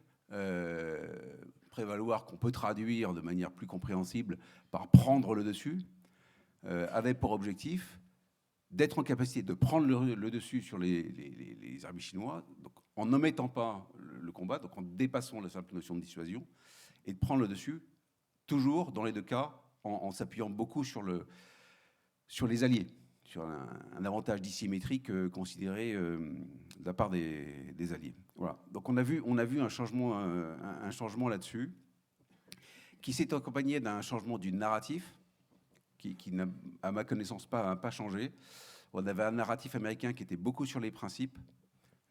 Prévaloir, qu'on peut traduire de manière plus compréhensible par prendre le dessus, avait pour objectif d'être en capacité de prendre le dessus sur les armées chinoises, donc en n'omettant pas le combat, donc en dépassant la simple notion de dissuasion, et de prendre le dessus, toujours dans les deux cas, en s'appuyant beaucoup sur les alliés, sur un avantage dissymétrique considéré de la part des alliés. Voilà. Donc on a vu un changement là-dessus, qui s'est accompagné d'un changement du narratif, qui n'a, à ma connaissance, pas changé. On avait un narratif américain qui était beaucoup sur les principes,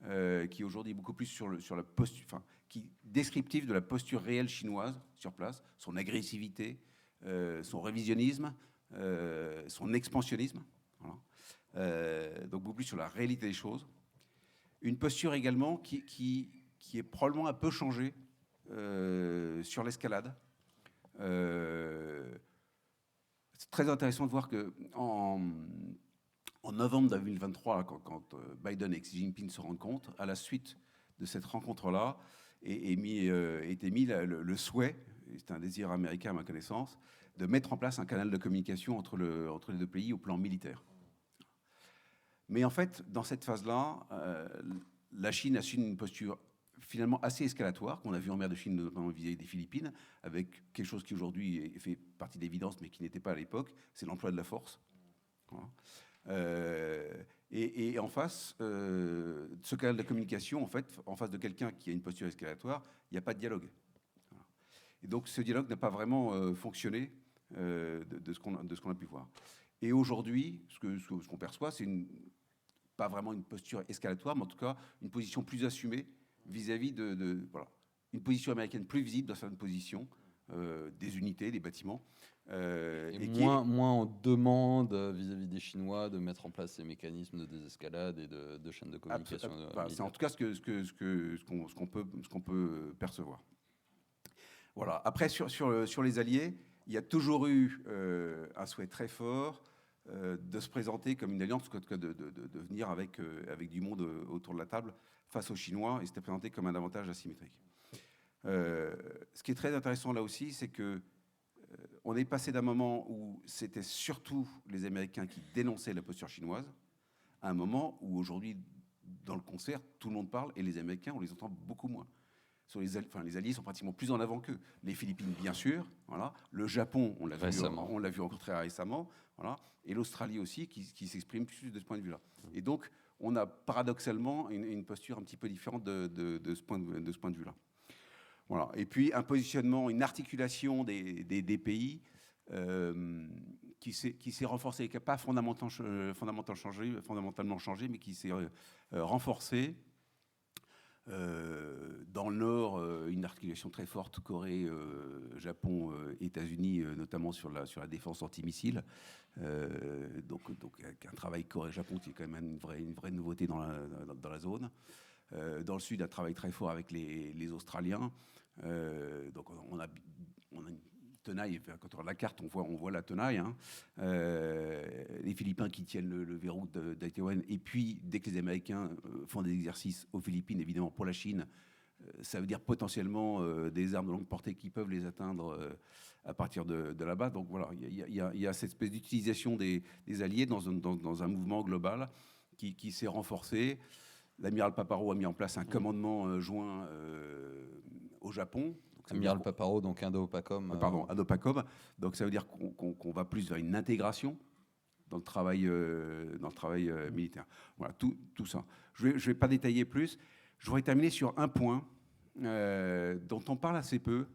qui est aujourd'hui beaucoup plus sur la posture, enfin, qui descriptif de la posture réelle chinoise sur place, son agressivité, son révisionnisme, son expansionnisme. Voilà. Donc beaucoup plus sur la réalité des choses. Une posture également qui est probablement un peu changée sur l'escalade. C'est très intéressant de voir qu'en novembre 2023, quand Biden et Xi Jinping se rendent compte, à la suite de cette rencontre-là, était mis le souhait, et c'est un désir américain à ma connaissance, de mettre en place un canal de communication entre les deux pays au plan militaire. Mais en fait, dans cette phase-là, la Chine assume une posture finalement assez escalatoire, qu'on a vu en mer de Chine, notamment vis-à-vis des Philippines, avec quelque chose qui aujourd'hui fait partie d'évidence, mais qui n'était pas à l'époque, c'est l'emploi de la force. Voilà. Et en face, ce canal de communication, en fait, en face de quelqu'un qui a une posture escalatoire, il n'y a pas de dialogue. Voilà. Et donc ce dialogue n'a pas vraiment fonctionné de ce qu'on a pu voir. Et aujourd'hui, ce qu'on perçoit, c'est pas vraiment une posture escalatoire, mais en tout cas une position plus assumée vis-à-vis voilà, une position américaine plus visible dans certaines positions, des unités, des bâtiments. Et moins on demande vis-à-vis des Chinois de mettre en place ces mécanismes de désescalade et de chaînes de communication. C'est en tout cas ce qu'on peut percevoir. Voilà. Après, sur les alliés, il y a toujours eu un souhait très fort de se présenter comme une alliance, que de venir avec du monde autour de la table face aux Chinois, et c'était présenté comme un avantage asymétrique. Ce qui est très intéressant là aussi, c'est que on est passé d'un moment où c'était surtout les Américains qui dénonçaient la posture chinoise, à un moment où aujourd'hui, dans le concert, tout le monde parle, et les Américains, on les entend beaucoup moins. Les alliés sont pratiquement plus en avant qu'eux. Les Philippines, bien sûr. Voilà. Le Japon, on l'a vu encore très récemment. Voilà. Et l'Australie aussi, qui s'exprime plus de ce point de vue-là. Et donc, on a paradoxalement une posture un petit peu différente de ce point de vue-là. Voilà. Et puis, un positionnement, une articulation des pays qui s'est renforcée, qui n'a pas fondamentalement changé, mais qui s'est renforcée Dans le Nord, une articulation très forte Corée, Japon, États-Unis, notamment sur la défense antimissile. Donc un travail Corée-Japon qui est quand même une vraie nouveauté dans la zone. Dans le Sud, un travail très fort avec les Australiens. Donc on a une tenaille. Quand on regarde la carte, on voit la tenaille. Hein. Les Philippins qui tiennent le verrou de Taïwan. Et puis, dès que les Américains font des exercices aux Philippines, évidemment pour la Chine, ça veut dire potentiellement des armes de longue portée qui peuvent les atteindre à partir de là-bas. Donc voilà, il y a cette espèce d'utilisation des alliés dans un mouvement global qui s'est renforcé. L'amiral Paparo a mis en place un commandement joint au Japon. Amiral Paparo, donc Indo-PACOM. Pardon, Indo-PACOM. Donc ça veut dire qu'on va plus vers une intégration dans le travail militaire. Voilà, tout ça. Je vais pas détailler plus. Je voudrais terminer sur un point dont on parle assez peu,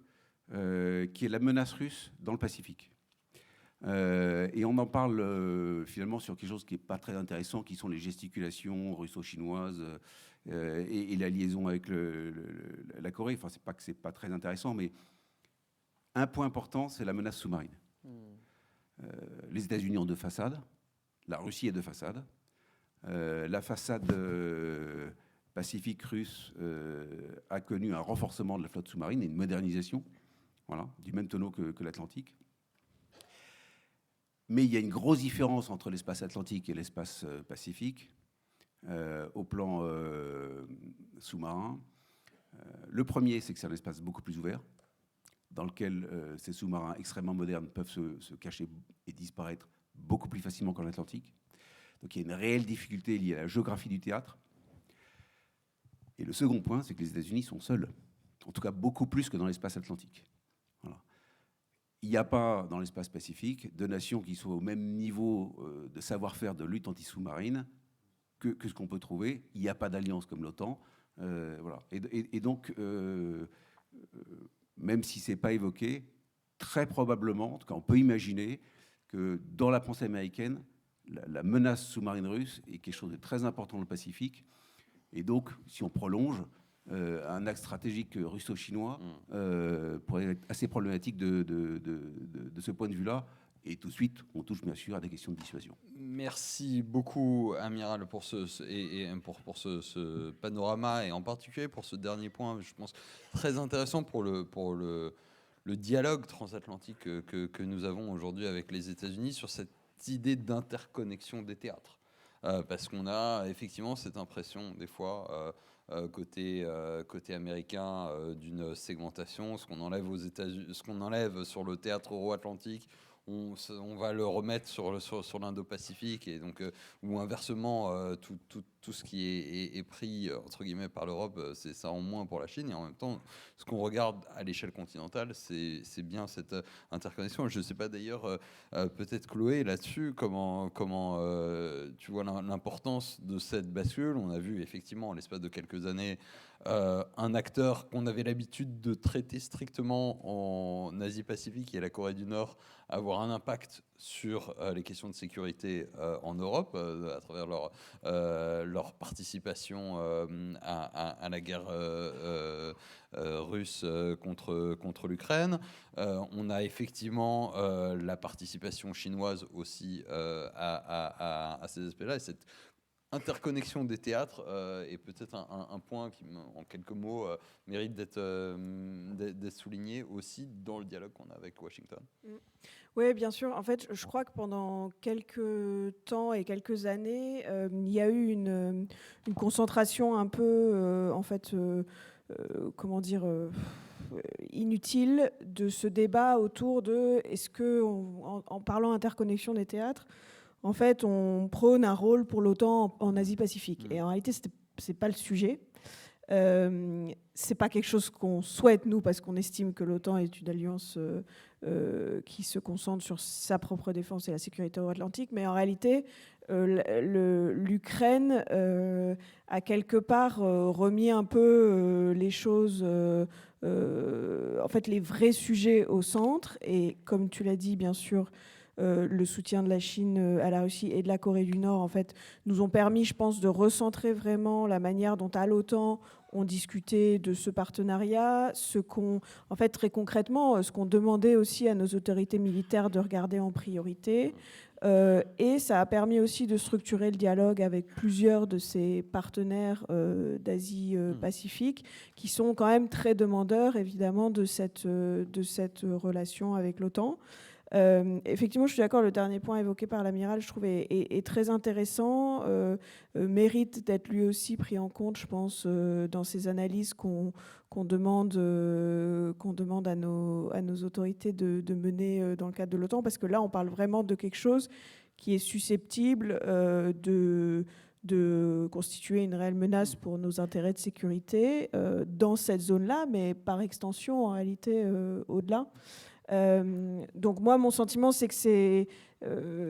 qui est la menace russe dans le Pacifique. Et on en parle finalement sur quelque chose qui n'est pas très intéressant, qui sont les gesticulations russo-chinoises et la liaison avec la Corée. Enfin, c'est pas que c'est pas très intéressant, mais un point important, c'est la menace sous-marine. Les États-Unis ont deux façades, la Russie a deux façades. La façade pacifique russe a connu un renforcement de la flotte sous-marine et une modernisation, voilà, du même tonneau que l'Atlantique. Mais il y a une grosse différence entre l'espace atlantique et l'espace pacifique au plan sous-marin. Le premier, c'est que c'est un espace beaucoup plus ouvert, dans lequel ces sous-marins extrêmement modernes peuvent se cacher et disparaître beaucoup plus facilement qu'en Atlantique. Donc il y a une réelle difficulté liée à la géographie du théâtre. Et le second point, c'est que les États-Unis sont seuls, en tout cas beaucoup plus que dans l'espace atlantique. Voilà. Il n'y a pas, dans l'espace Pacifique, de nations qui soient au même niveau de savoir-faire de lutte anti-sous-marine que ce qu'on peut trouver. Il n'y a pas d'alliance comme l'OTAN. Voilà. Et donc, même si ce n'est pas évoqué, très probablement, en tout cas, on peut imaginer que dans la pensée américaine, la menace sous-marine russe est quelque chose de très important dans le Pacifique. Et donc, si on prolonge, un axe stratégique russo-chinois pourrait être assez problématique de ce point de vue-là. Et tout de suite, on touche bien sûr à des questions de dissuasion. Merci beaucoup, Amiral, pour ce panorama, et en particulier pour ce dernier point, je pense, très intéressant pour le dialogue transatlantique que nous avons aujourd'hui avec les États-Unis sur cette idée d'interconnexion des théâtres. Parce qu'on a effectivement cette impression, des fois, côté américain, d'une segmentation. Ce qu'on enlève aux États-Unis, ce qu'on enlève sur le théâtre euro-atlantique, on va le remettre sur l'Indo-Pacifique, et donc ou inversement, tout ce qui est pris entre guillemets par l'Europe, c'est ça en moins pour la Chine. Et en même temps, ce qu'on regarde à l'échelle continentale, c'est bien cette interconnexion. Je ne sais pas d'ailleurs, peut-être Chloé, là-dessus, comment tu vois l'importance de cette bascule. On a vu effectivement, en l'espace de quelques années, un acteur qu'on avait l'habitude de traiter strictement en Asie-Pacifique et la Corée du Nord avoir un impact sur les questions de sécurité en Europe, à travers leur participation à la guerre russe contre l'Ukraine. On a effectivement la participation chinoise aussi à ces aspects-là. Et cette interconnexion des théâtres est peut-être un point qui, en quelques mots, mérite d'être souligné aussi dans le dialogue qu'on a avec Washington. Oui, bien sûr. En fait, je crois que pendant quelques temps et quelques années, il y a eu une concentration un peu, comment dire, inutile de ce débat autour de est-ce que, en parlant interconnexion des théâtres, en fait, on prône un rôle pour l'OTAN en Asie-Pacifique. Et en réalité, c'est pas le sujet. C'est pas quelque chose qu'on souhaite, nous, parce qu'on estime que l'OTAN est une alliance qui se concentre sur sa propre défense et la sécurité euro-atlantique. Mais en réalité, l'Ukraine a quelque part remis un peu les choses, en fait, les vrais sujets au centre. Et comme tu l'as dit, bien sûr, le soutien de la Chine à la Russie et de la Corée du Nord, en fait, nous ont permis, je pense, de recentrer vraiment la manière dont, à l'OTAN, ont discuté de ce partenariat, en fait, très concrètement, ce qu'on demandait aussi à nos autorités militaires de regarder en priorité. Et ça a permis aussi de structurer le dialogue avec plusieurs de ces partenaires d'Asie-Pacifique qui sont quand même très demandeurs, évidemment, de cette relation avec l'OTAN. Effectivement, je suis d'accord, le dernier point évoqué par l'amiral, je trouve, est très intéressant, mérite d'être lui aussi pris en compte, je pense, dans ces analyses qu'on demande à nos autorités de mener dans le cadre de l'OTAN, parce que là, on parle vraiment de quelque chose qui est susceptible de constituer une réelle menace pour nos intérêts de sécurité dans cette zone-là, mais par extension, en réalité, au-delà. Donc moi, mon sentiment, c'est que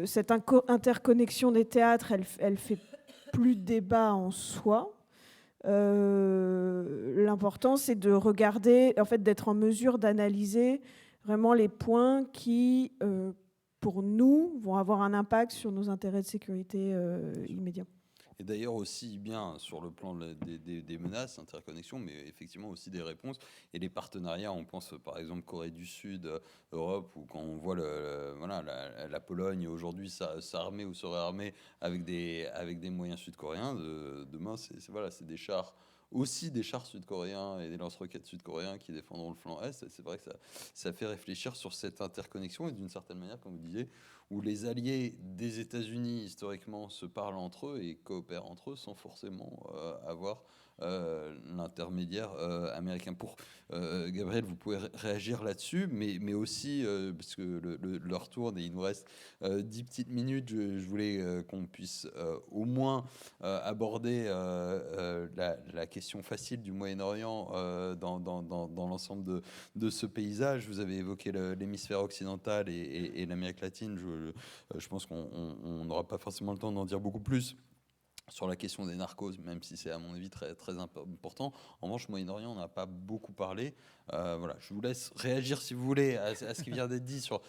cette interconnexion des théâtres, elle fait plus débat en soi. L'important, c'est de regarder, en fait, d'être en mesure d'analyser vraiment les points qui, pour nous, vont avoir un impact sur nos intérêts de sécurité immédiats. Et d'ailleurs aussi bien sur le plan des menaces, interconnexions, mais effectivement aussi des réponses et les partenariats. On pense par exemple Corée du Sud, Europe, où quand on voit la Pologne aujourd'hui s'armer ou se réarmer avec des moyens sud-coréens, demain c'est des chars. Aussi des chars sud-coréens et des lance-roquettes sud-coréens qui défendront le flanc Est. C'est vrai que ça fait réfléchir sur cette interconnexion et d'une certaine manière, comme vous disiez, où les alliés des États-Unis historiquement se parlent entre eux et coopèrent entre eux sans forcément avoir l'intermédiaire américain. Pour Gabriel, vous pouvez réagir là-dessus, mais aussi, parce que l'heure tourne et il nous reste 10 petites minutes, je voulais qu'on puisse au moins aborder la question facile du Moyen-Orient dans l'ensemble de ce paysage. Vous avez évoqué l'hémisphère occidental et l'Amérique latine. Je pense qu'on n'aura pas forcément le temps d'en dire beaucoup plus sur la question des narcos, même si c'est à mon avis très, très important. En revanche, Moyen-Orient, on n'a pas beaucoup parlé. Voilà, je vous laisse réagir si vous voulez à ce qui vient d'être dit sur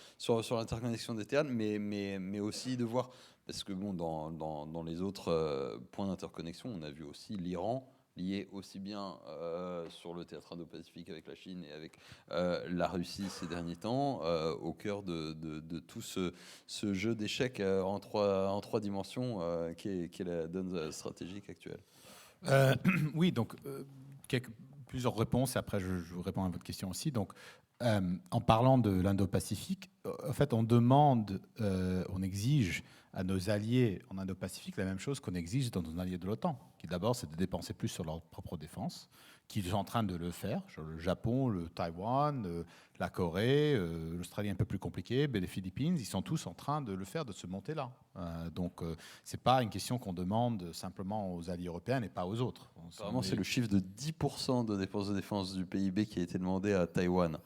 l'interconnexion des théâtres, mais aussi de voir, parce que bon, dans les autres points d'interconnexion, on a vu aussi l'Iran lié aussi bien sur le théâtre indo-pacifique avec la Chine et avec la Russie ces derniers temps, au cœur de tout ce jeu d'échecs en trois dimensions qui est la donne stratégique actuelle. Oui, donc plusieurs réponses, et après je vous réponds à votre question aussi. Donc, en parlant de l'Indo-Pacifique, en fait, on exige à nos alliés en Indo-Pacifique la même chose qu'on exige dans nos alliés de l'OTAN, qui d'abord c'est de dépenser plus sur leur propre défense, qui sont en train de le faire. Le Japon, le Taïwan, la Corée, l'Australie un peu plus compliqué, mais les Philippines, ils sont tous en train de le faire, de se monter là. Donc c'est pas une question qu'on demande simplement aux alliés européens et pas aux autres. Apparemment, c'est le chiffre de 10% de dépenses de défense du PIB qui a été demandé à Taïwan.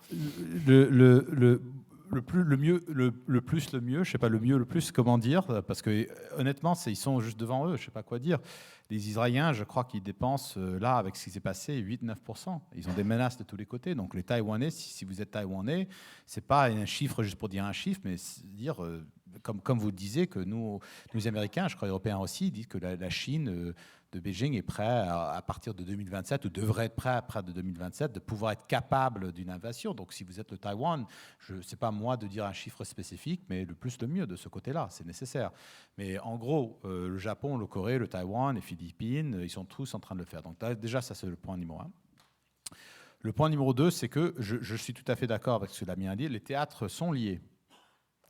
Le mieux, je sais pas le mieux, le plus, comment dire, parce que honnêtement, ils sont juste devant eux, je sais pas quoi dire. Les Israéliens, je crois qu'ils dépensent, là, avec ce qui s'est passé, 8-9%. Ils ont des menaces de tous les côtés. Donc les Taïwanais, si vous êtes Taïwanais, c'est pas un chiffre juste pour dire un chiffre, mais dire, comme vous le disiez, que nous Américains, je crois Européens aussi, disent que la Chine de Beijing est prêt à partir de 2027, ou devrait être prêt après de 2027, de pouvoir être capable d'une invasion. Donc si vous êtes le Taïwan, je sais pas moi de dire un chiffre spécifique, mais le plus le mieux de ce côté-là, c'est nécessaire. Mais en gros, le Japon, le Corée, le Taïwan, les Philippines, ils sont tous en train de le faire. Donc déjà, ça c'est le point numéro 1. Le point numéro 2, c'est que je suis tout à fait d'accord avec ce que Damien a dit, les théâtres sont liés.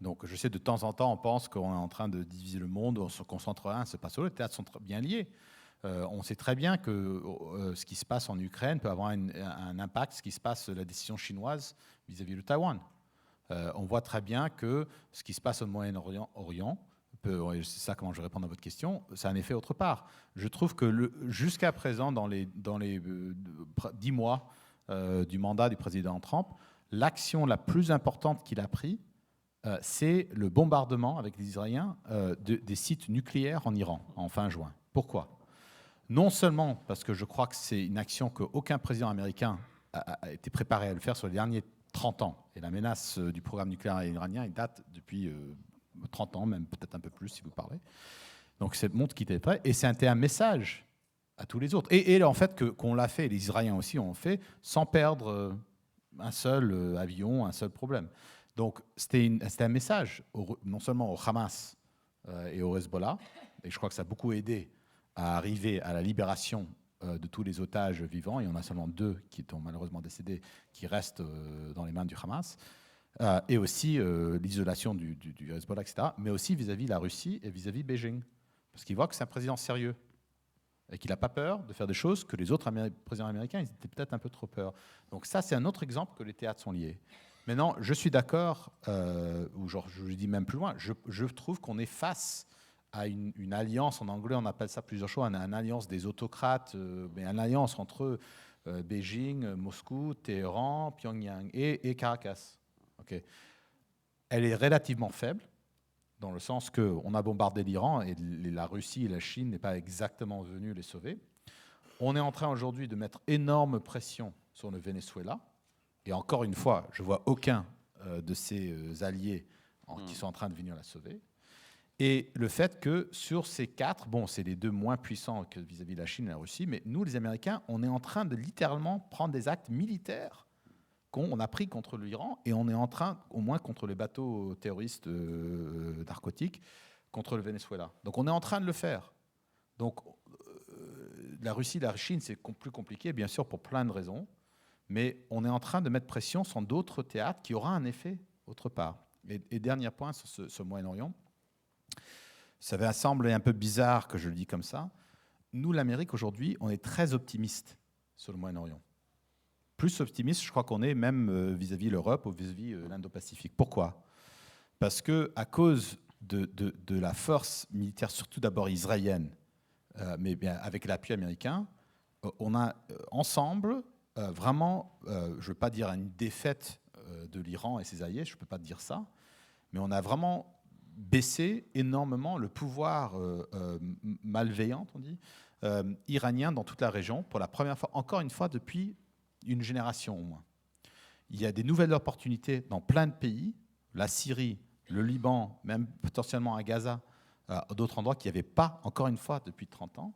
Donc je sais, de temps en temps, on pense qu'on est en train de diviser le monde, on se concentre à un, c'est pas ça, les théâtres sont bien liés. On sait très bien que ce qui se passe en Ukraine peut avoir un impact, ce qui se passe, la décision chinoise vis-à-vis de Taïwan. On voit très bien que ce qui se passe au Moyen-Orient, c'est ça comment je réponds à votre question, ça a un effet autre part. Je trouve que jusqu'à présent, dans les 10 mois du mandat du président Trump, l'action la plus importante qu'il a prise, c'est le bombardement avec les Israéliens des sites nucléaires en Iran en fin juin. Pourquoi ? Non seulement parce que je crois que c'est une action qu'aucun président américain a été préparé à le faire sur les derniers 30 ans. Et la menace du programme nucléaire iranien, il date depuis 30 ans, même peut-être un peu plus si vous parlez. Donc c'est le monde qui était prêt. Et c'était un message à tous les autres. Et en fait, qu'on l'a fait, les Israéliens aussi ont fait, sans perdre un seul avion, un seul problème. Donc, c'était un message, non seulement au Hamas et au Hezbollah, et je crois que ça a beaucoup aidé à arriver à la libération de tous les otages vivants. Il y en a seulement 2 qui ont malheureusement décédé, qui restent dans les mains du Hamas. Et aussi l'isolation du Hezbollah, etc. Mais aussi vis-à-vis de la Russie et vis-à-vis de Beijing. Parce qu'il voit que c'est un président sérieux et qu'il n'a pas peur de faire des choses que les autres présidents américains, ils étaient peut-être un peu trop peur. Donc ça, c'est un autre exemple que les théâtres sont liés. Maintenant, je suis d'accord, ou genre, je dis même plus loin, je trouve qu'on est face à une alliance, en anglais on appelle ça plusieurs choses, une alliance des autocrates, mais une alliance entre Beijing, Moscou, Téhéran, Pyongyang et Caracas. Okay. Elle est relativement faible, dans le sens qu'on a bombardé l'Iran et la Russie et la Chine n'est pas exactement venue les sauver. On est en train aujourd'hui de mettre énorme pression sur le Venezuela. Et encore une fois, je ne vois aucun de ces alliés qui sont en train de venir la sauver. Et le fait que sur ces 4, bon, c'est les 2 moins puissants que vis-à-vis de la Chine et la Russie, mais nous, les Américains, on est en train de littéralement prendre des actes militaires qu'on a pris contre l'Iran et on est en train, au moins contre les bateaux terroristes narcotiques, contre le Venezuela. Donc on est en train de le faire. Donc la Russie et la Chine, c'est plus compliqué, bien sûr, pour plein de raisons, mais on est en train de mettre pression sur d'autres théâtres qui aura un effet autre part. Et dernier point sur ce Moyen-Orient, ça va sembler un peu bizarre que je le dis comme ça. Nous, l'Amérique, aujourd'hui, on est très optimiste sur le Moyen-Orient. Plus optimiste, je crois qu'on est même vis-à-vis l'Europe ou vis-à-vis l'Indo-Pacifique. Pourquoi ? Parce qu'à cause de la force militaire, surtout d'abord israélienne, mais bien avec l'appui américain, on a ensemble vraiment, je ne veux pas dire une défaite de l'Iran et ses alliés, je ne peux pas dire ça, mais on a vraiment baissé énormément le pouvoir malveillant, on dit, iranien dans toute la région, pour la première fois, encore une fois, depuis une génération au moins. Il y a des nouvelles opportunités dans plein de pays, la Syrie, le Liban, même potentiellement à Gaza, d'autres endroits qu'il n'y avait pas, encore une fois, depuis 30 ans.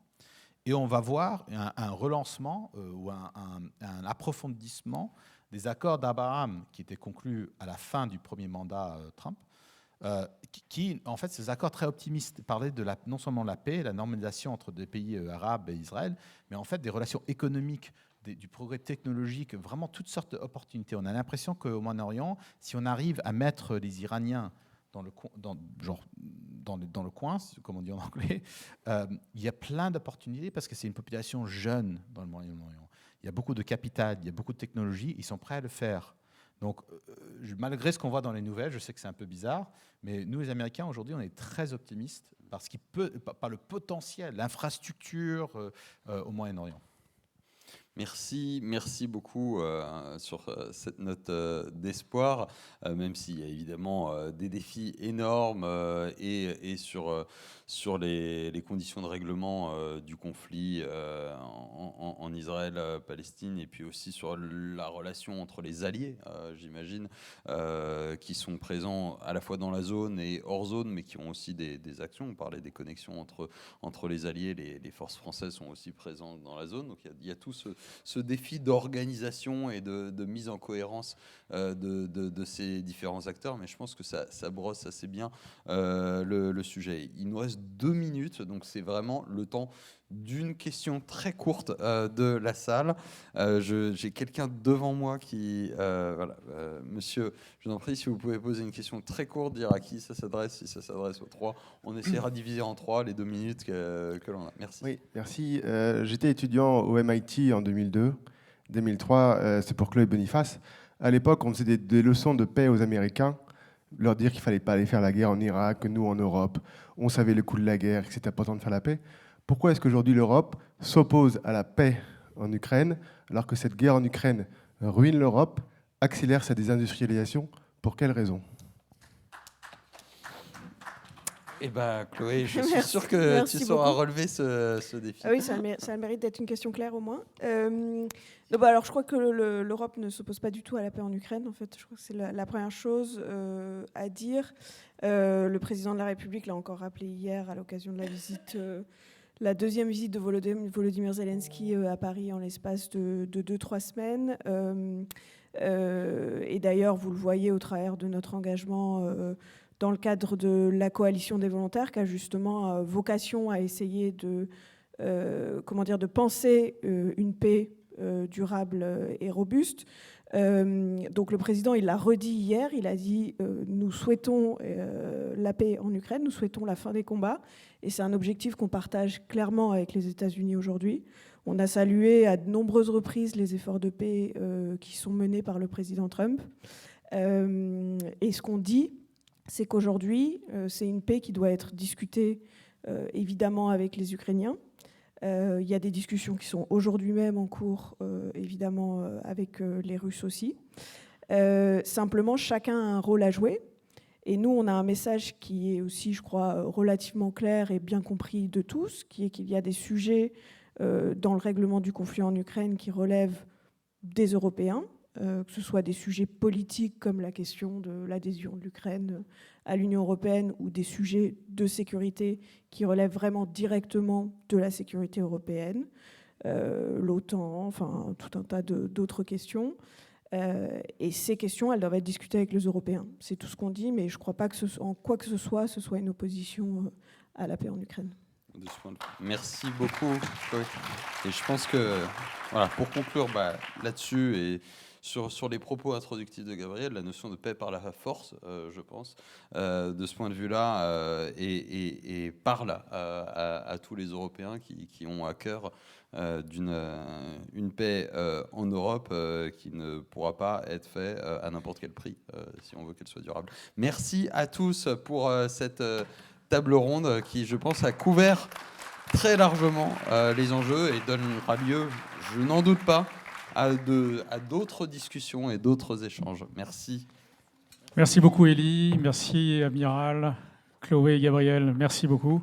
Et on va voir un relancement ou un approfondissement des accords d'Abraham qui étaient conclus à la fin du premier mandat Trump, qui, en fait, ces accords très optimistes parlaient de non seulement la paix, la normalisation entre des pays arabes et Israël, mais en fait des relations économiques, du progrès technologique, vraiment toutes sortes d'opportunités. On a l'impression qu'au Moyen-Orient, si on arrive à mettre les Iraniens dans le coin, comme on dit en anglais, il y a plein d'opportunités parce que c'est une population jeune dans le Moyen-Orient. Il y a beaucoup de capital, il y a beaucoup de technologie, ils sont prêts à le faire. Donc, malgré ce qu'on voit dans les nouvelles, je sais que c'est un peu bizarre, mais nous, les Américains, aujourd'hui, on est très optimistes parce qu'il peut, par le potentiel, l'infrastructure au Moyen-Orient. Merci beaucoup sur cette note d'espoir, même s'il y a évidemment des défis énormes et sur les conditions de règlement du conflit en Israël-Palestine et puis aussi sur la relation entre les alliés, j'imagine, qui sont présents à la fois dans la zone et hors zone, mais qui ont aussi des actions. On parlait des connexions entre les alliés, les forces françaises sont aussi présentes dans la zone, donc il y a tout ce défi d'organisation et de mise en cohérence de ces différents acteurs, mais je pense que ça brosse assez bien le sujet. Il nous reste 2 minutes, donc c'est vraiment le temps d'une question très courte de la salle. J'ai quelqu'un devant moi qui... voilà, monsieur, je vous en prie, si vous pouvez poser une question très courte, dire à qui ça s'adresse, si ça s'adresse aux 3. On essaiera de diviser en 3 les 2 minutes que l'on a. Merci. Oui, merci. J'étais étudiant au MIT en 2002. 2003, c'est pour Chloé Boniface. À l'époque, on faisait des leçons de paix aux Américains, leur dire qu'il ne fallait pas aller faire la guerre en Irak, que nous, en Europe, on savait le coût de la guerre, que c'était important de faire la paix. Pourquoi est-ce qu'aujourd'hui l'Europe s'oppose à la paix en Ukraine, alors que cette guerre en Ukraine ruine l'Europe, accélère sa désindustrialisation? Pour quelles raisons? Eh bien, Chloé, je suis sûr que tu sauras relever ce défi. Ah oui, ça a le mérite d'être une question claire au moins. Alors, je crois que l'Europe ne s'oppose pas du tout à la paix en Ukraine. En fait, je crois que c'est la première chose à dire. Le président de la République l'a encore rappelé hier à l'occasion de la deuxième visite de Volodymyr Zelensky à Paris en l'espace de 2-3 semaines. Et d'ailleurs, vous le voyez au travers de notre engagement dans le cadre de la coalition des volontaires, qui a justement vocation à essayer de penser une paix durable et robuste. Donc le président, il l'a redit hier, il a dit nous souhaitons la paix en Ukraine, nous souhaitons la fin des combats, et c'est un objectif qu'on partage clairement avec les États-Unis aujourd'hui. On a salué à de nombreuses reprises les efforts de paix qui sont menés par le président Trump. Et ce qu'on dit, c'est qu'aujourd'hui, c'est une paix qui doit être discutée évidemment avec les Ukrainiens. Il y a des discussions qui sont aujourd'hui même en cours, évidemment, avec les Russes aussi. Simplement, chacun a un rôle à jouer. Et nous, on a un message qui est aussi, je crois, relativement clair et bien compris de tous, qui est qu'il y a des sujets dans le règlement du conflit en Ukraine qui relèvent des Européens, que ce soit des sujets politiques comme la question de l'adhésion de l'Ukraine à l'Union européenne ou des sujets de sécurité qui relèvent vraiment directement de la sécurité européenne, l'OTAN, enfin tout un tas d'autres questions. Et ces questions, elles doivent être discutées avec les Européens. C'est tout ce qu'on dit, mais je ne crois pas que en quoi que ce soit une opposition à la paix en Ukraine. Merci beaucoup. Et je pense que, voilà, pour conclure là-dessus et sur les propos introductifs de Gabriel, la notion de paix par la force, je pense, de ce point de vue-là, et parle à tous les Européens qui ont à cœur une paix en Europe qui ne pourra pas être faite à n'importe quel prix si on veut qu'elle soit durable. Merci à tous pour cette table ronde qui, je pense, a couvert très largement les enjeux et donnera lieu, je n'en doute pas, à d'autres discussions et d'autres échanges. Merci. Merci beaucoup, Élie. Merci, Amiral, Chloé et Gabriel. Merci beaucoup.